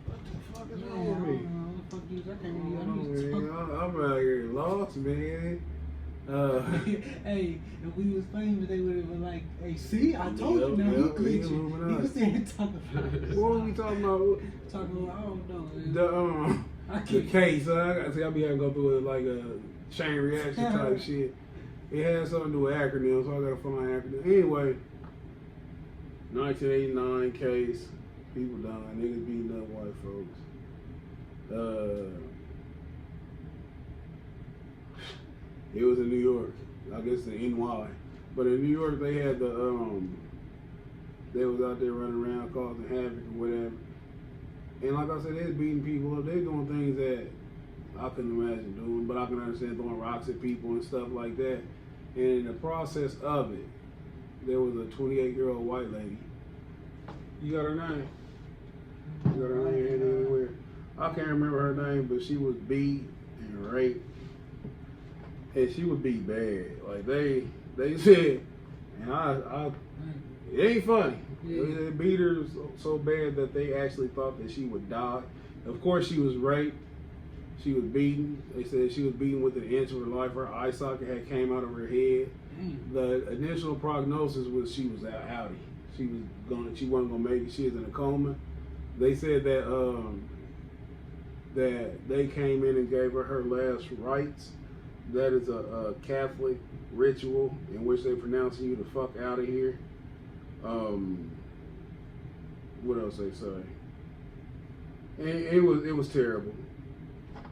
what the fuck is wrong with me? I'm out here lost, man. Hey, if we was famous, they would have been like, "Hey, see, I told you now, he glitching." He was there talking about it. What were we talking about? Talking about, I don't know. The case. I'll be having to go through it like a chain reaction type shit. It has something to do with acronyms, so I gotta find acronyms. Anyway, 1989 case. People dying. Niggas beating up white folks. It was in New York, I guess in NY. But in New York, they had they was out there running around causing havoc or whatever. And like I said, they was beating people up. They doing things that I couldn't imagine doing, but I can understand throwing rocks at people and stuff like that. And in the process of it, there was a 28-year-old white lady. You got her name? You got her name anywhere? I can't remember her name, but she was beat and raped. And she would beat bad. Like they said, and it ain't funny. They beat her so bad that they actually thought that she would die. Of course, she was raped. She was beaten. They said she was beaten within an inch of her life. Her eye socket had came out of her head. The initial prognosis was she was outie. She wasn't gonna make it. She was in a coma. They said that that they came in and gave her last rites. That is a Catholic ritual in which they pronouncing you the fuck out of here. What else they say? And it was terrible.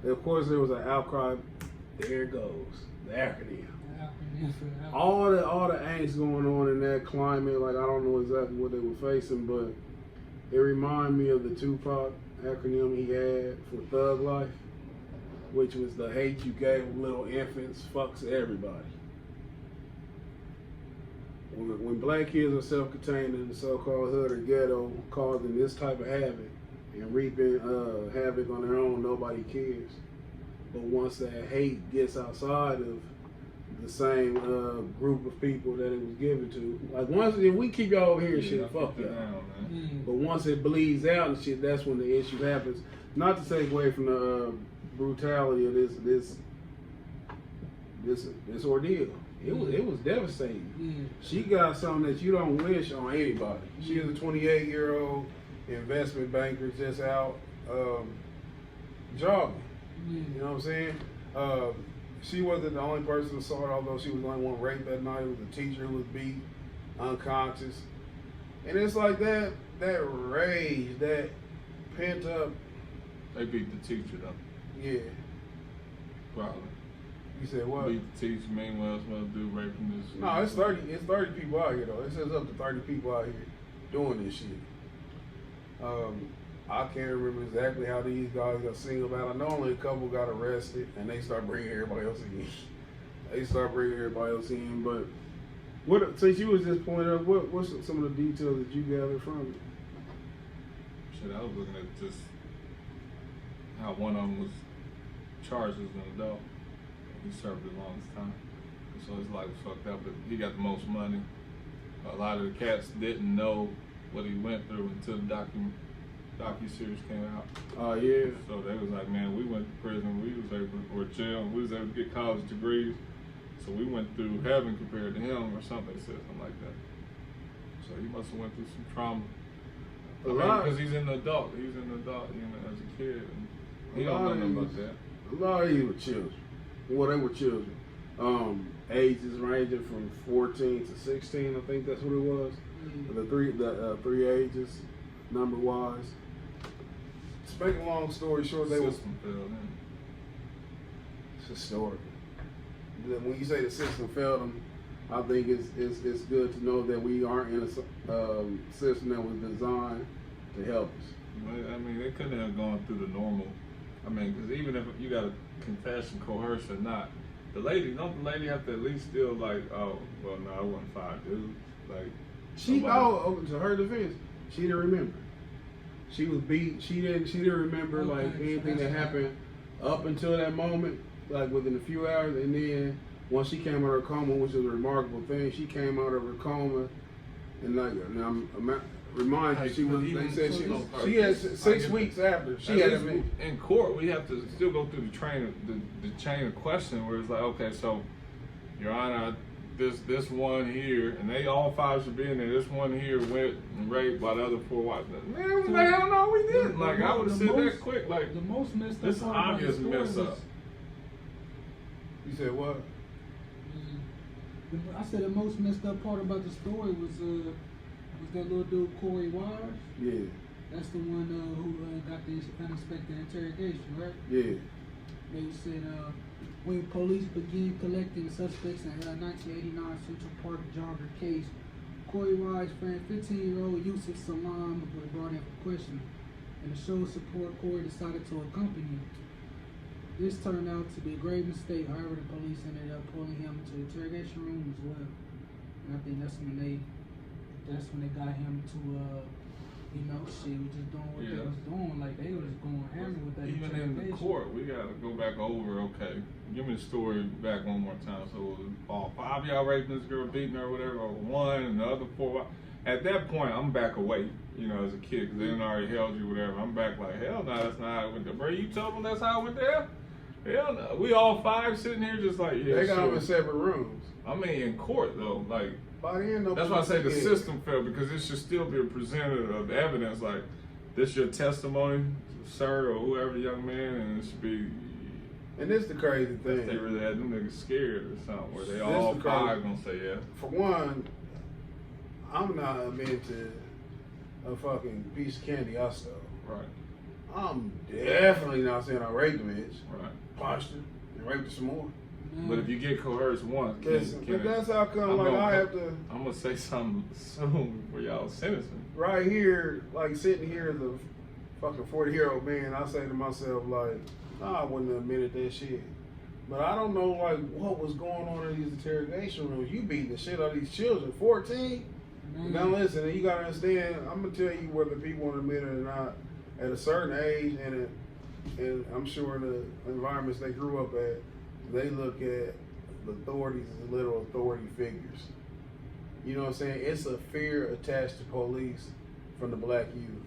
And of course, there was an outcry. There it goes, the acronym. All the angst going on in that climate. Like I don't know exactly what they were facing, but it reminded me of the Tupac acronym he had for Thug Life, which was the hate you gave little infants fucks everybody. When black kids are self-contained in the so-called hood or ghetto, causing this type of havoc and reaping havoc on their own, nobody cares. But once that hate gets outside of the same group of people that it was given to, like if we keep y'all over here and shit, fuck y'all. But once it bleeds out and shit, that's when the issue happens. Not to take away from the brutality of this ordeal. It was devastating. She got something that you don't wish on anybody. She is a 28-year-old investment banker just out jogging. You know what I'm saying? She wasn't the only person who saw it, although she was the only one raped that night. It was a teacher who was beat unconscious. And it's like that rage, that pent up. They beat the teacher though. Yeah. Probably. You said what? Beat the teacher, meanwhile supposed to do raping this. No, it's 30 people out here though. It says up to 30 people out here doing this shit. I can't remember exactly how these guys got singled out. I know only a couple got arrested, and they start bringing everybody else in. But what? Since you was just pointing out, what's some of the details that you gathered from it? Shit, I was looking at just how one of them was charged as an adult. He served the longest time, so his life was fucked up. But he got the most money. A lot of the cats didn't know what he went through until the docu-series came out. Oh yeah. So they was like, man, we went to prison, or jail, we was able to get college degrees. So we went through heaven compared to him, or something. They said something like that. So he must have went through some trauma. Because he's an adult. He's an adult, as a kid. And he don't know nothing about that. A lot of these were children. Well, they were children. Ages ranging from 14 to 16. I think that's what it was. The three ages, number wise. To make a long story short, they was System failed in. It's historic. When you say the system failed them, I think it's good to know that we aren't in a system that was designed to help us. I mean, they couldn't have gone through the normal. I mean, because even if you got a confession, coerced or not, don't the lady have to at least still like, oh, well, no, I wasn't fired, dude. Like, To her defense, she didn't remember. She was beat. She didn't remember anything that happened up until that moment, like within a few hours, and then once she came out of her coma, which is a remarkable thing, she came out of her coma, and I'm reminded they said she had 6 weeks after she had in court. We have to still go through the chain of questioning where it's like, okay, so Your Honor, this one here, and they all 5 should be in there. This one here went and raped by the other 4 white men. Man, what the hell no, we didn't. Like, I would have said that quick. Like, the most messed up this part obvious about the mess story up. You said what? I said the most messed up part about the story was that little dude Corey Wise. Yeah. That's the one who got this unexpected interrogation, right? Yeah. They said when police began collecting suspects in 1989 Central Park jogger case, Corey Wise' friend, 15-year-old Yusuf Salam, was brought in for questioning. And to show support, Corey decided to accompany him. This turned out to be a grave mistake. However, the police ended up pulling him to the interrogation room as well. And I think that's when they got him to shit was just doing what they was doing. Like, they was going hammer with that. Even in the court, we gotta go back over. Okay, give me the story back one more time. So it was all 5 of y'all raping this girl, beating her, or whatever, or 1, and the other 4. At that point, I'm back away, as a kid, because they didn't already held you, whatever. I'm back like, hell no, that's not how it went there. Bro, you told them that's how it went there? Hell no. We all 5 sitting here just like, yeah, they got sure. them in separate rooms. I mean, in court, though, like, By the end, that's why I say the system failed, because it should still be presented of evidence, like, this your testimony, sir, or whoever, young man, and it should be. And this the crazy thing. If they really had them niggas scared or something, where they all 5 gonna say yeah. For one, I'm not into a fucking piece of candy I stole. Right. I'm definitely not saying I raped a bitch. Right. Punched her and raped her some more. But if you get coerced once, but that's how come, I have to. I'm gonna say something soon for y'all sentencing. Right here, like sitting here as a fucking 40-year-old man, I say to myself, like, nah, I wouldn't have admitted that shit. But I don't know, like, what was going on in these interrogation rooms. You beat the shit out of these children, 14. Now listen, you gotta understand. I'm gonna tell you whether people want to admit it or not. At a certain age, and I'm sure in the environments they grew up at, they look at the authorities as literal authority figures. You know what I'm saying? It's a fear attached to police from the black youth.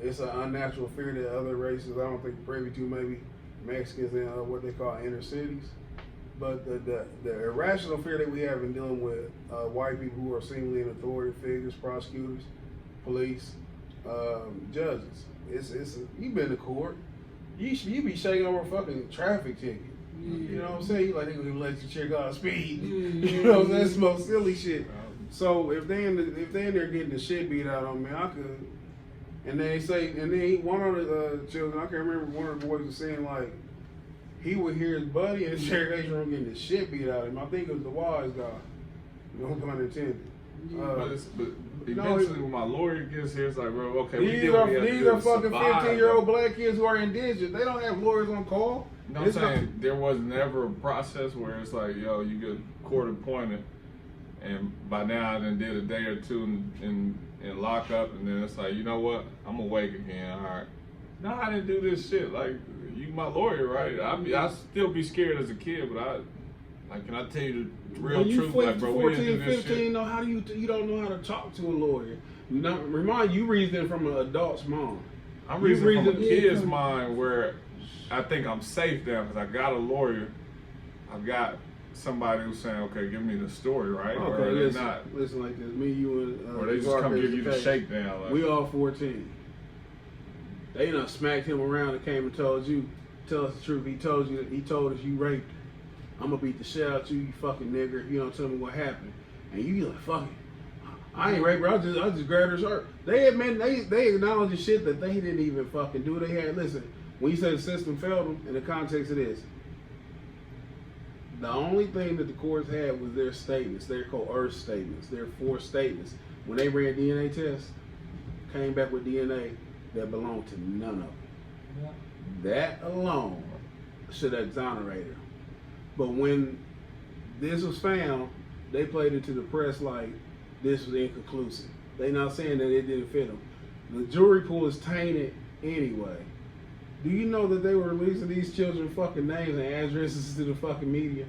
It's an unnatural fear that other races, I don't think, privy to, maybe Mexicans in what they call inner cities. But the irrational fear that we have in dealing with white people who are seemingly in authority figures, prosecutors, police, judges. You've been to court. You be shaking over a fucking traffic ticket. You know what I'm saying? You like, they gonna let you check out speed. You know what I'm saying? That's most silly shit. So if they in there getting the shit beat out on me, I could. And then one of the children, I can't remember, one of the boys was saying like he would hear his buddy in the interrogation room getting the shit beat out of him. I think it was the wise guy. No pun intended. But eventually, when my lawyer gets here, it's like, bro, okay, these are fucking 15-year-old black kids who are indigent. They don't have lawyers on call. You know what I'm saying? There was never a process where it's like, yo, you get court appointed, and by now I done did a day or two in lock up, and then it's like, you know what? I'm awake again. All right. No, I didn't do this shit. Like, you my lawyer, right? I still be scared as a kid, but can I tell you the real truth? Like, bro, 14, 15, how do you don't know how to talk to a lawyer? Now, remind you reasoning from an adult's mind. I'm reasoning from a kid's mind where I think I'm safe there because I got a lawyer. I've got somebody who's saying, okay, give me the story, right? Okay, listen like this. Me, you, and or they just come give you the shakedown. Like, we all 14. They done smacked him around and came and told you, tell us the truth. He told us you raped. I'm gonna beat the shit out you, you fucking nigger, if you don't tell me what happened. And you like, fuck it. I ain't raped her, I just grabbed her shirt. They admit, they acknowledge the shit that they didn't even fucking do. They had, listen, when you say the system failed them, in the context of this, the only thing that the courts had was their statements, their coerced statements, their forced statements. When they ran DNA tests, came back with DNA that belonged to none of them. Yeah. That alone should exonerate her. But when this was found, they played it to the press like this was inconclusive. They not saying that it didn't fit them. The jury pool is tainted anyway. Do you know that they were releasing these children's fucking names and addresses to the fucking media?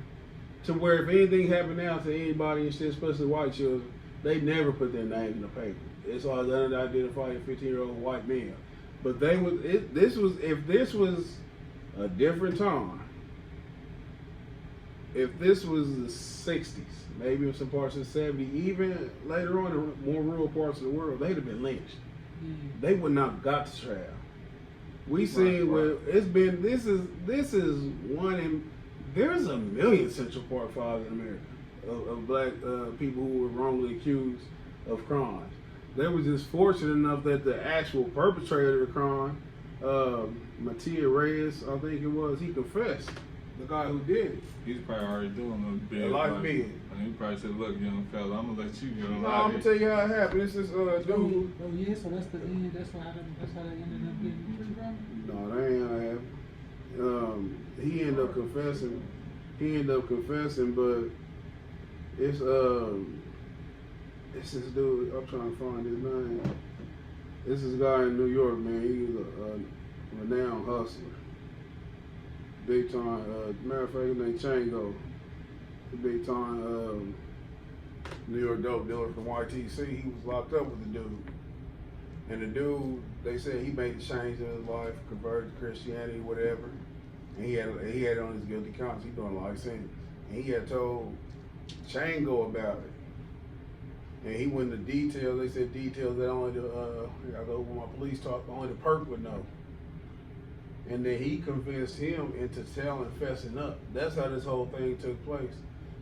To where if anything happened now to anybody and shit, especially white children, they never put their name in the paper. It's all unidentified 15-year-old white men. But if this was a different time, if this was the 60s, maybe in some parts of the 70s, even later on in more rural parts of the world, they'd have been lynched. They would not have got to trial. We seen where it's been. This is one in. There's a million Central Park Fives in America of black people who were wrongly accused of crimes. They were just fortunate enough that the actual perpetrator of the crime, Matia Reyes, I think it was, he confessed. The guy who did it. He's probably already doing a life bid. And he probably said, "Look, young fella, I'm gonna let you get on." No, I'm gonna tell you how it happened. This is dude. Oh yeah, so that's the end. That's how they ended up getting free from. No, that ain't how it happened. He ended up confessing, but it's this dude. I'm trying to find his name. This is a guy in New York, man. He was a renowned hustler. Big time, matter of fact, his name Chango. Big time New York dope dealer from YTC. He was locked up with the dude. And the dude, they said he made the change in his life, converted to Christianity, whatever. And he had it on his guilty conscience. He doing life sentence. And he had told Chango about it. And he went into details. They said details that only I go with my police talk, only the perp would know. And then he convinced him into fessing up. That's how this whole thing took place.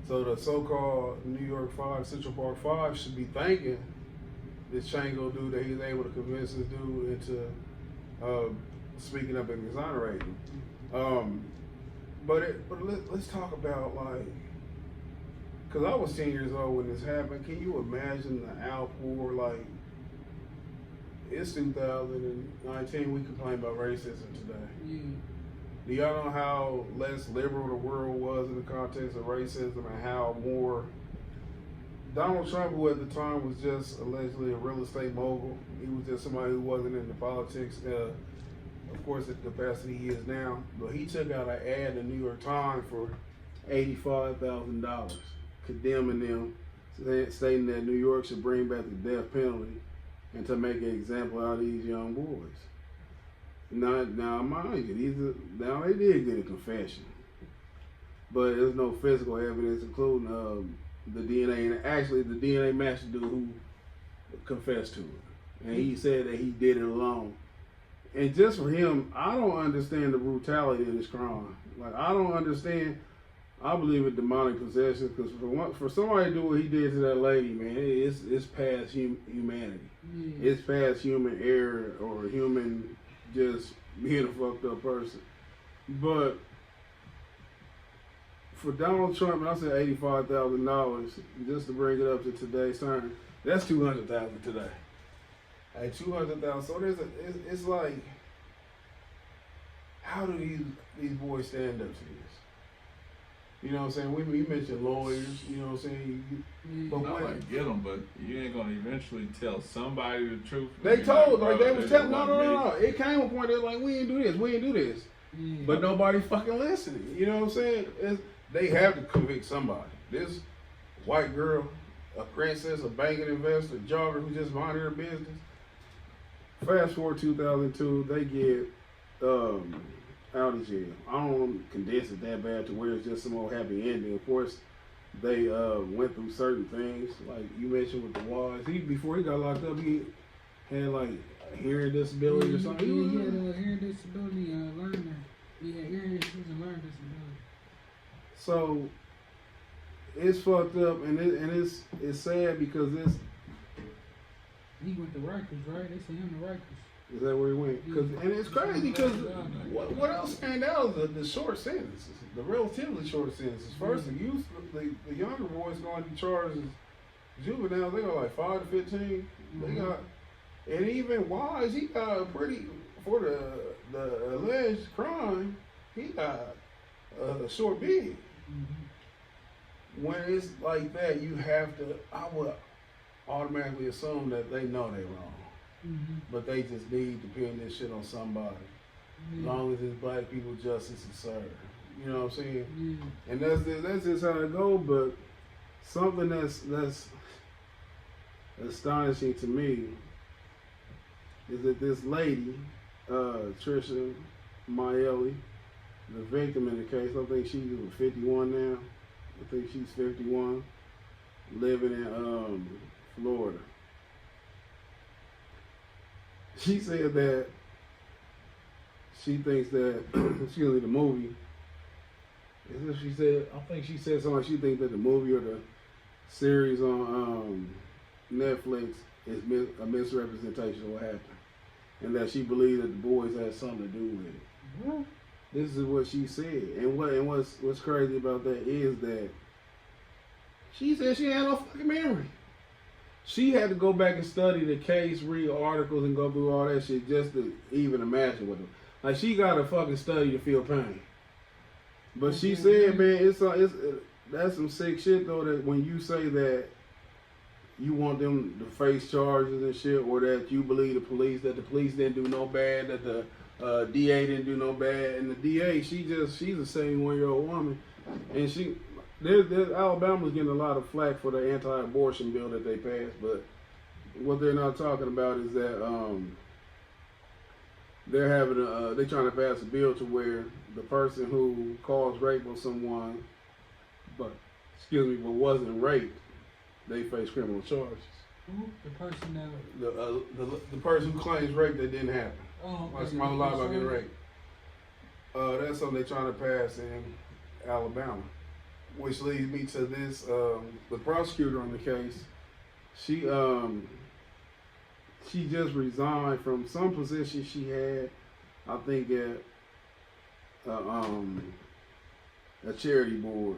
So the so-called New York 5, Central Park 5 should be thanking this Chango dude that he's able to convince this dude into speaking up and exonerating. But let's talk about, like, because I was 10 years old when this happened. Can you imagine the outpour? Like, it's 2019, we complain about racism today. Yeah. Do y'all know how less liberal the world was in the context of racism and how more Donald Trump, who at the time was just allegedly a real estate mogul, he was just somebody who wasn't into politics, of course, at the capacity he is now, but he took out an ad in the New York Times for $85,000, condemning them, stating that New York should bring back the death penalty and to make an example out of these young boys. Now mind you, now they did get a confession, but there's no physical evidence, including the DNA, and actually the DNA matched the dude who confessed to it, and he said that he did it alone. And just for him, I don't understand the brutality of this crime. Like, I don't understand. I believe in demonic possession, because for somebody to do what he did to that lady, man, it's past humanity. It's past human error or human just being a fucked up person. But for Donald Trump, and I said $85,000 just to bring it up to today's time. That's $200,000 today. Hey, $200,000. So it's like, how do these boys stand up to this? You know what I'm saying? We mentioned lawyers. You know what I'm saying? But I like get them, but you ain't gonna eventually tell somebody the truth. They told, like, they was telling, no. me. It came a point they're like, we ain't do this. Yeah. But nobody fucking listening. You know what I'm saying? They have to convict somebody. This white girl, a princess, a banking investor, a jogger who just minded her business. Fast forward 2002, they get out of jail. I don't want to condense it that bad to where it's just some old happy ending. Of course, they went through certain things, like you mentioned with the Wise. Before he got locked up, he had like a hearing disability or something. He had a hearing disability, learning. He had hearing issues and learning disability. So it's fucked up, and it's sad because he went to Rikers, right? They sent him to Rikers. Is that where he went? And it's crazy because what else stand out is the short sentences, the relatively short sentences. First, the younger boys going to be charged as juveniles. They got like 5 to 15. They got, and even Wise, he got for the alleged crime, he got a short bid. When it's like that, you have to. I would automatically assume that they know they're wrong. But they just need to pin this shit on somebody. As long as it's black people, justice is served. You know what I'm saying? And that's just how it goes. But something that's astonishing to me is that this lady, Trisha Maeli, the victim in the case, I think she's 51 now. I think she's 51, living in Florida. She said that she thinks that, excuse me, the movie, she said, I think she said something like she thinks that the movie or the series on Netflix is a misrepresentation of what happened. And that she believed that the boys had something to do with it. What? This is what she said. And what's crazy about that is that she said she had no fucking memory. She had to go back and study the case, read articles, and go through all that shit just to even imagine what it was. Like, she got to fucking study to feel pain. But she said, man, that's some sick shit, though, that when you say that you want them to face charges and shit, or that you believe that the police didn't do no bad, that the DA didn't do no bad, and the DA, she's a 71-year-old woman, and Alabama's getting a lot of flack for the anti-abortion bill that they passed, but what they're not talking about is that they're trying to pass a bill to where the person who caused rape on someone, but wasn't raped, they face criminal charges. Who? The person that The person who claims rape that didn't happen. oh, Like somebody lied about getting raped. That's something they're trying to pass in Alabama. Which leads me to this, the prosecutor on the case, she just resigned from some position she had, I think at a charity board,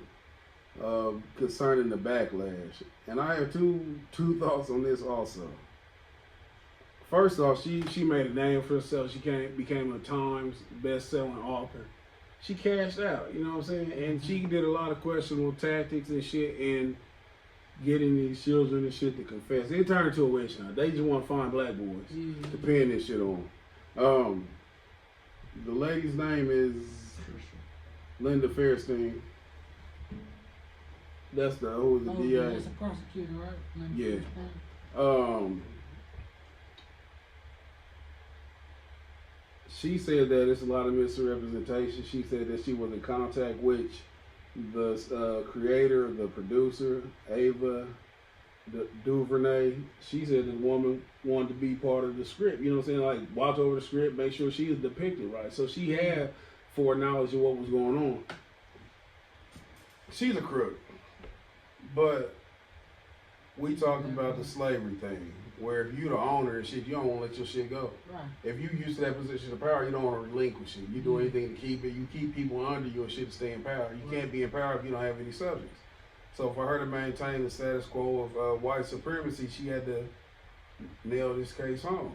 concerning the backlash. And I have two thoughts on this also. First off, she made a name for herself. She became a Times best-selling author. She cashed out, you know what I'm saying? And she did a lot of questionable tactics and shit in getting these children and shit to confess. It turned into a witch hunt. They just want to find black boys to pin this shit on. The lady's name is Linda Fairstein. That's who was the DA. That's a prosecutor, right? Yeah. She said that it's a lot of misrepresentation. She said that she was in contact with the creator, the producer, Ava DuVernay. She said the woman wanted to be part of the script. You know what I'm saying? Like, watch over the script, make sure she is depicted right. So she had foreknowledge of what was going on. She's a crook. But we talked about the slavery thing, where if you the owner and shit, you don't want to let your shit go. Right. If you used to that position of power, you don't want to relinquish it. You do anything to keep it. You keep people under you and shit to stay in power. You can't be in power if you don't have any subjects. So for her to maintain the status quo of white supremacy, she had to nail this case home.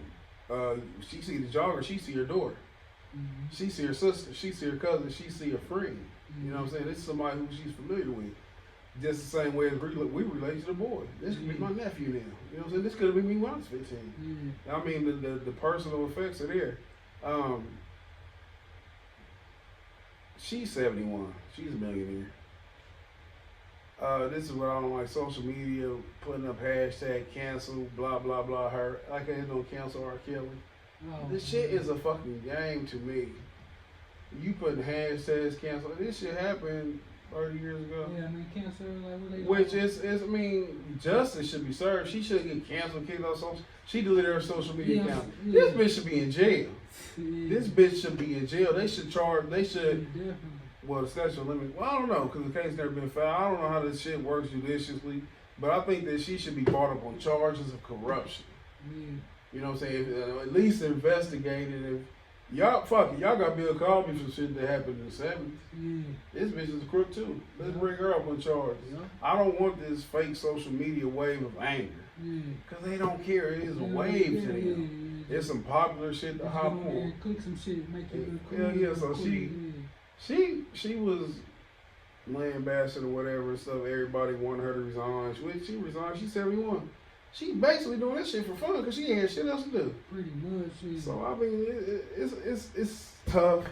She see the jogger, she see her daughter. Mm-hmm. She see her sister, she see her cousin, she see her friend. You know what I'm saying? This is somebody who she's familiar with. Just the same way as we relate to the boy. This could be my nephew now. You know what I'm saying? This could have been me when I was 15. I mean, the personal effects are there. She's 71. She's a millionaire. This is what I don't like. Social media, putting up hashtag cancel, blah, blah, blah, her. Like I ain't no cancel R. Kelly. This shit is a fucking game to me. You putting hashtags cancel. This shit happened 30 years ago. Yeah, I mean, cancel, like, what they Which is, I mean, justice should be served. She should get canceled, kicked off social. She deleted her social media account. Yeah. This bitch should be in jail. Yeah. This bitch should be in jail. They should Definitely. well, the statute of limit. Well, I don't know, because the case never been filed. I don't know how this shit works judiciously, but I think that she should be brought up on charges of corruption. Yeah. You know what I'm saying? At least investigated. If y'all, fuck it, y'all got Bill Cosby for shit that happened in the 70s. Yeah. This bitch is a crook too. Let's bring her up on charges. Yeah. I don't want this fake social media wave of anger. Yeah. Because they don't care. It is a wave to them. It's some popular shit to hop on. Click some shit, make you look cool. Yeah, so she was land bastard or whatever and stuff. Everybody wanted her to resign. She resigned. She's 71. She basically doing this shit for fun because she ain't had shit else to do. Pretty much. Yeah. So I mean, it's tough.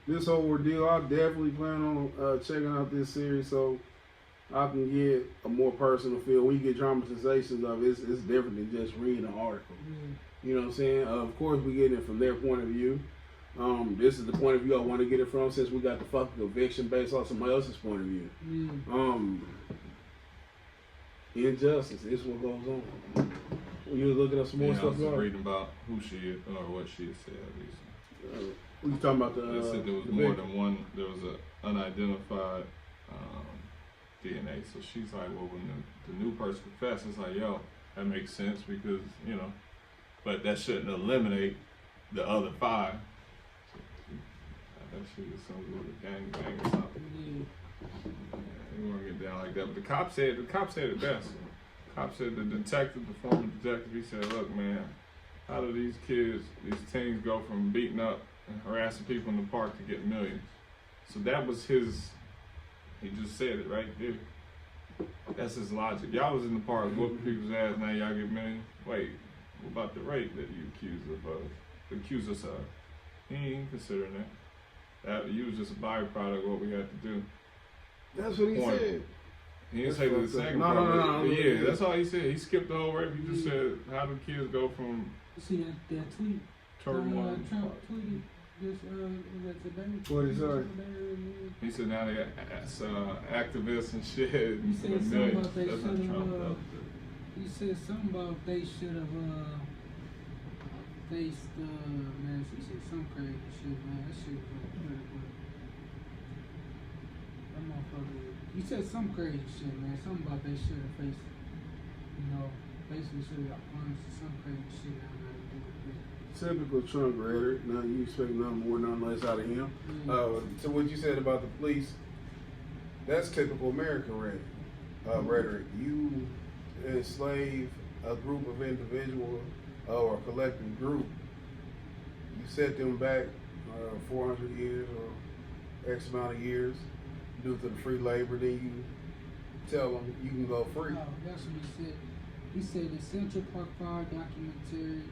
This whole ordeal. I definitely plan on checking out this series so I can get a more personal feel. When you get dramatizations of it, it's different than just reading an article. Yeah. You know what I'm saying? Of course, we get it from their point of view. This is the point of view I want to get it from since we got the fucking conviction based on somebody else's point of view. Injustice is what goes on. When you looking up some more stuff, I was reading about who she is or what she had said recently. We talking about the. They said there was more than one. There was an unidentified DNA. So she's like, well, when the new person confesses, it's like, yo, that makes sense because but that shouldn't eliminate the other 5. That shit was some sort of gang or something. You want to get down like that, but the cop said it best. The cop said the former detective, he said, look, man, how do these kids, these teens go from beating up and harassing people in the park to get millions? So that was he just said it right there. That's his logic. Y'all was in the park whooping people's ass, now y'all get millions? Wait, what about the rape that you accuse us of? He ain't considering that. You was just a byproduct of what we had to do. That's what he said. He didn't say the second part. No. Yeah, that's all he said. He skipped the whole rape. He just said, how do kids go from... See that tweet? Trump tweeted this today. What he said? He said now they activists and shit. He said something about they should have... He said something about they should have faced... man, he said some crazy shit, man. That shit was pretty good. He said some crazy shit, man. Something about they should have faced, basically should have got punished or some crazy shit. I don't know how to do it. Typical Trump rhetoric. Now you expect nothing more, nothing less out of him. So what you said about the police, that's typical American rhetoric. You enslave a group of individuals or a collective group. You set them back 400 years or X amount of years due to the free labor, then you tell them you can go free. Oh, that's what he said. He said the Central Park Fire documentary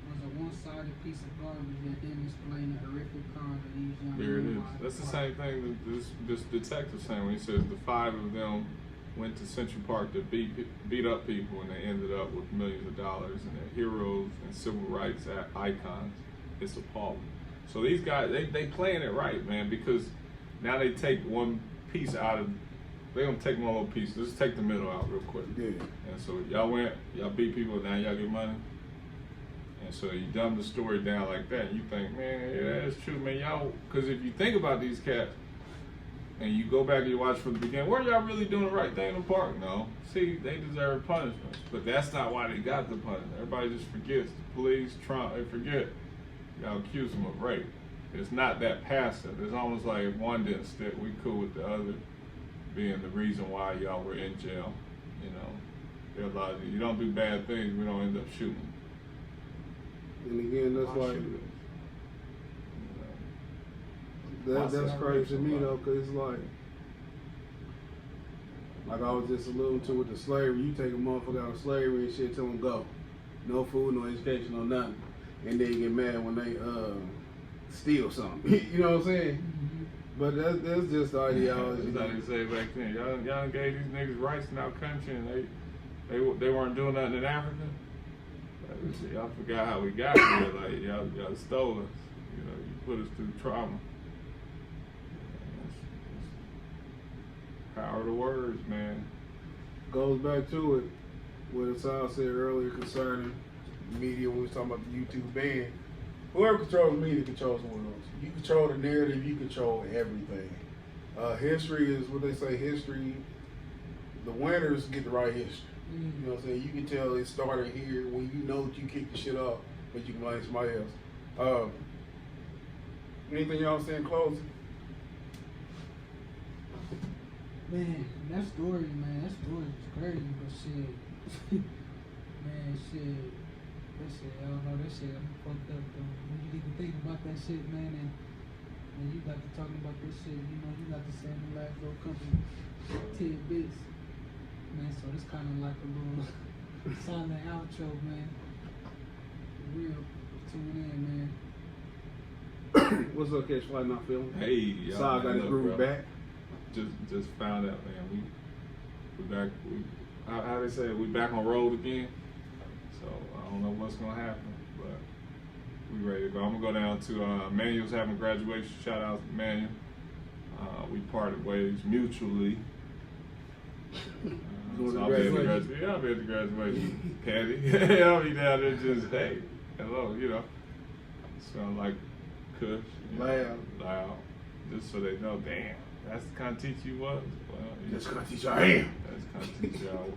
was a one-sided piece of garbage that didn't explain the horrific crimes of these young men. There it is. That's the same thing that this detective saying when he says the 5 of them went to Central Park to beat up people and they ended up with millions of dollars and they're heroes and civil rights icons. It's appalling. So these guys, they playing it right, man, because now they take one piece out of, they're gonna take one little piece. Let's take the middle out real quick. Yeah. And so y'all beat people, now y'all get money. And so you dumb the story down like that, and you think, man, yeah, that's true, man. Y'all, because if you think about these cats, and you go back and you watch from the beginning, were y'all really doing the right thing in the park? No. See, they deserve punishment. But that's not why they got the punishment. Everybody just forgets. The police, Trump, they forget. Y'all accuse them of rape. It's not that passive. It's almost like if one didn't stick, we cool with the other being the reason why y'all were in jail. You know, there's a lot of you don't do bad things, we don't end up shooting. And again, that's like that's crazy to me though, cause it's like I was just alluding to with the slavery. You take a motherfucker out of slavery and shit, tell them go, no food, no education, no nothing, and then you get mad when they steal something. You know what I'm saying? Mm-hmm. But that's just the ideology. That's how they say back then. Y'all gave these niggas rights in our country, and they weren't doing nothing in Africa. Like, y'all forgot how we got here. Like y'all stole us. You know, you put us through trauma. Power of the words, man. Goes back to it, what Asad said earlier concerning media when we was talking about the YouTube ban. Whoever controls the media controls the world. You control the narrative, you control everything. History is what they say, history, the winners get to write history. You know what I'm saying? You can tell it started here when you know that you kicked the shit off, but you can blame somebody else. Anything y'all saying closing? Man, that story was crazy, but shit, man, shit, that shit, I don't know, that shit, I'm fucked up though. When you get to think about that shit, man, and you got to talking about this shit, you know, you got to say in the last little couple tidbits, man, so it's kind of like a little silent outro, man. For real, tune in, man. What's up, Cash Fly? Not feeling? Hey, y'all. Saw got his groove back. Just found out, man. We back. How they say it? We back on road again. So I don't know what's gonna happen, but we ready to go. I'm gonna go down to Manuel's having graduation. Shout out to Manuel. We parted ways mutually. So I'll be at the graduation. Yeah, I'll be at the graduation. Patty. I'll be down there just hey, hello, you know. Sound like Kush. Loud. Just so they know, damn. That's the kind of teacher you was? Well, That's the kind of teacher I am. That's the kind of teacher I was.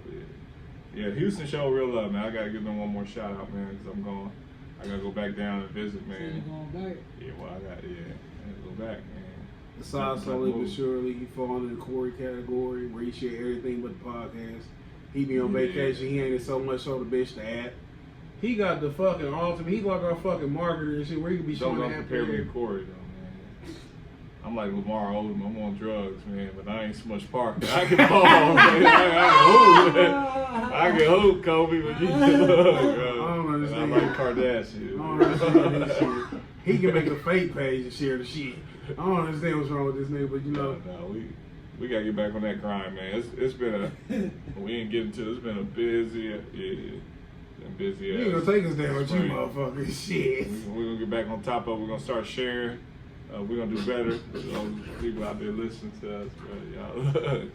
Yeah, Houston showed real love, man. I got to give them one more shout out, man, because I got to go back down and visit, man. So you going back? Yeah, well, I got to go back, man. Besides, slowly but surely, he fall in the Corey category where he share everything but the podcast. He be on vacation, he ain't so much so the bitch to add. He got the fucking ultimate, he like our fucking marketer and shit where he could be showing Don't that. compare me to Corey, though. I'm like Lamar Odom. I'm on drugs, man, but I ain't so much Parker. I can ball, man. I can hoop, Kobe, but you can look. I don't understand. I like Kardashian. I don't understand this shit. He can make a fake page and share the shit. I don't understand what's wrong with this nigga, but you know. No, we gotta get back on that grind, man. It's been we ain't getting to. It's been a busy, busy. You ain't gonna take us down with you, motherfuckers. Shit. We're gonna get back on top of it. We're gonna start sharing. We're gonna do better. Those people out there listening to us, y'all.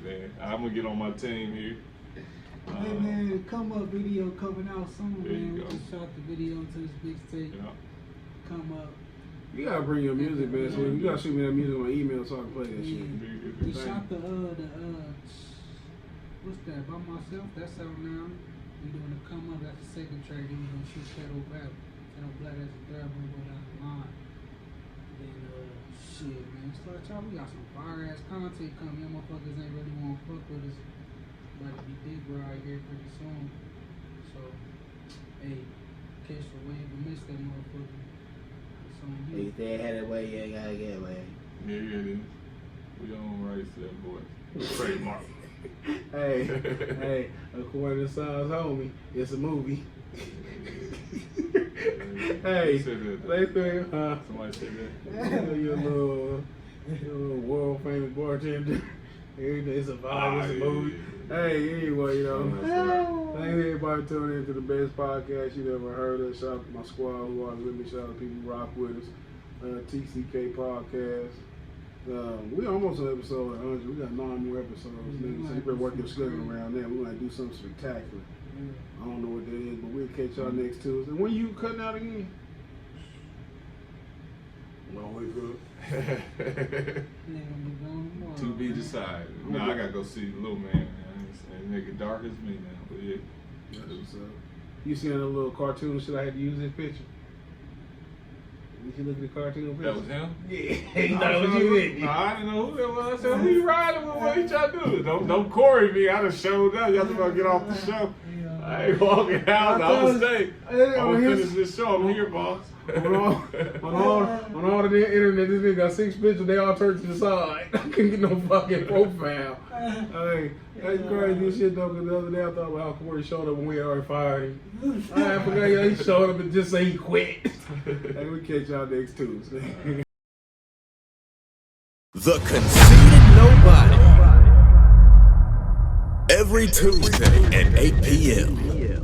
Man, I'm gonna get on my team here. Hey man, come up video coming out soon, There you man. We go. just shot the video to this big tape. Yeah. Come up. You gotta bring your music, man. So you gotta shoot me that music on email so I can play that Yeah. shit. We shot the what's that? By Myself. That's out now. We doing the Come Up. That's the second track. We gonna shoot Shadow Black. Shadow Black. That's the third one. Go down the line. Then shit, man. Start y'all. We got some fire ass content coming. Y'all motherfuckers ain't really want to fuck with us. About to be big right here pretty soon. So, hey, catch the wave and miss that motherfucker. It's on you. If they had it way, you ain't gotta get away. Yeah, it is. We on rights that boy. Trademark. Hey, according to Size Homie, it's a movie. Hey, Who said that? they think, Somebody said that. your little world famous bartender. Everything survived. It's a movie. Hey, anyway, you know, thank everybody tuning into the best podcast you ever heard of. Shout out to my squad who always with me. Shout out to people who rock with us. TCK podcast. We almost on episode 100. We got 9 more episodes. Nigga. So you better work your schedule around that. We're gonna do something spectacular. I don't know what that is, but we'll catch y'all next Tuesday. When you cutting out again? Long way good. To be decided. No, I gotta go see the little man. That nigga dark as me now. But yeah. That's what's up. You seen that little cartoon shit I had to use this picture? Did you look at the cartoon picture? That was him? Yeah, he thought it was you. No, I didn't know who that was. I said, who you riding with? What you trying to do? Don't Corey me. I done showed up. Y'all supposed to get off the show. I ain't walking out. I'm gonna stay. I'm gonna finish this show. I'm here, boss. on all the internet, this nigga got 6 pictures. They all turned to the side. I couldn't get no fucking profile. Hey, that's crazy shit though. Cause the other day I thought about how Corey showed up when we had already fired him. I forgot he showed up and just say he quit. Hey, we catch y'all next Tuesday. The Conceited Knowbody. Every Tuesday at 8 p.m.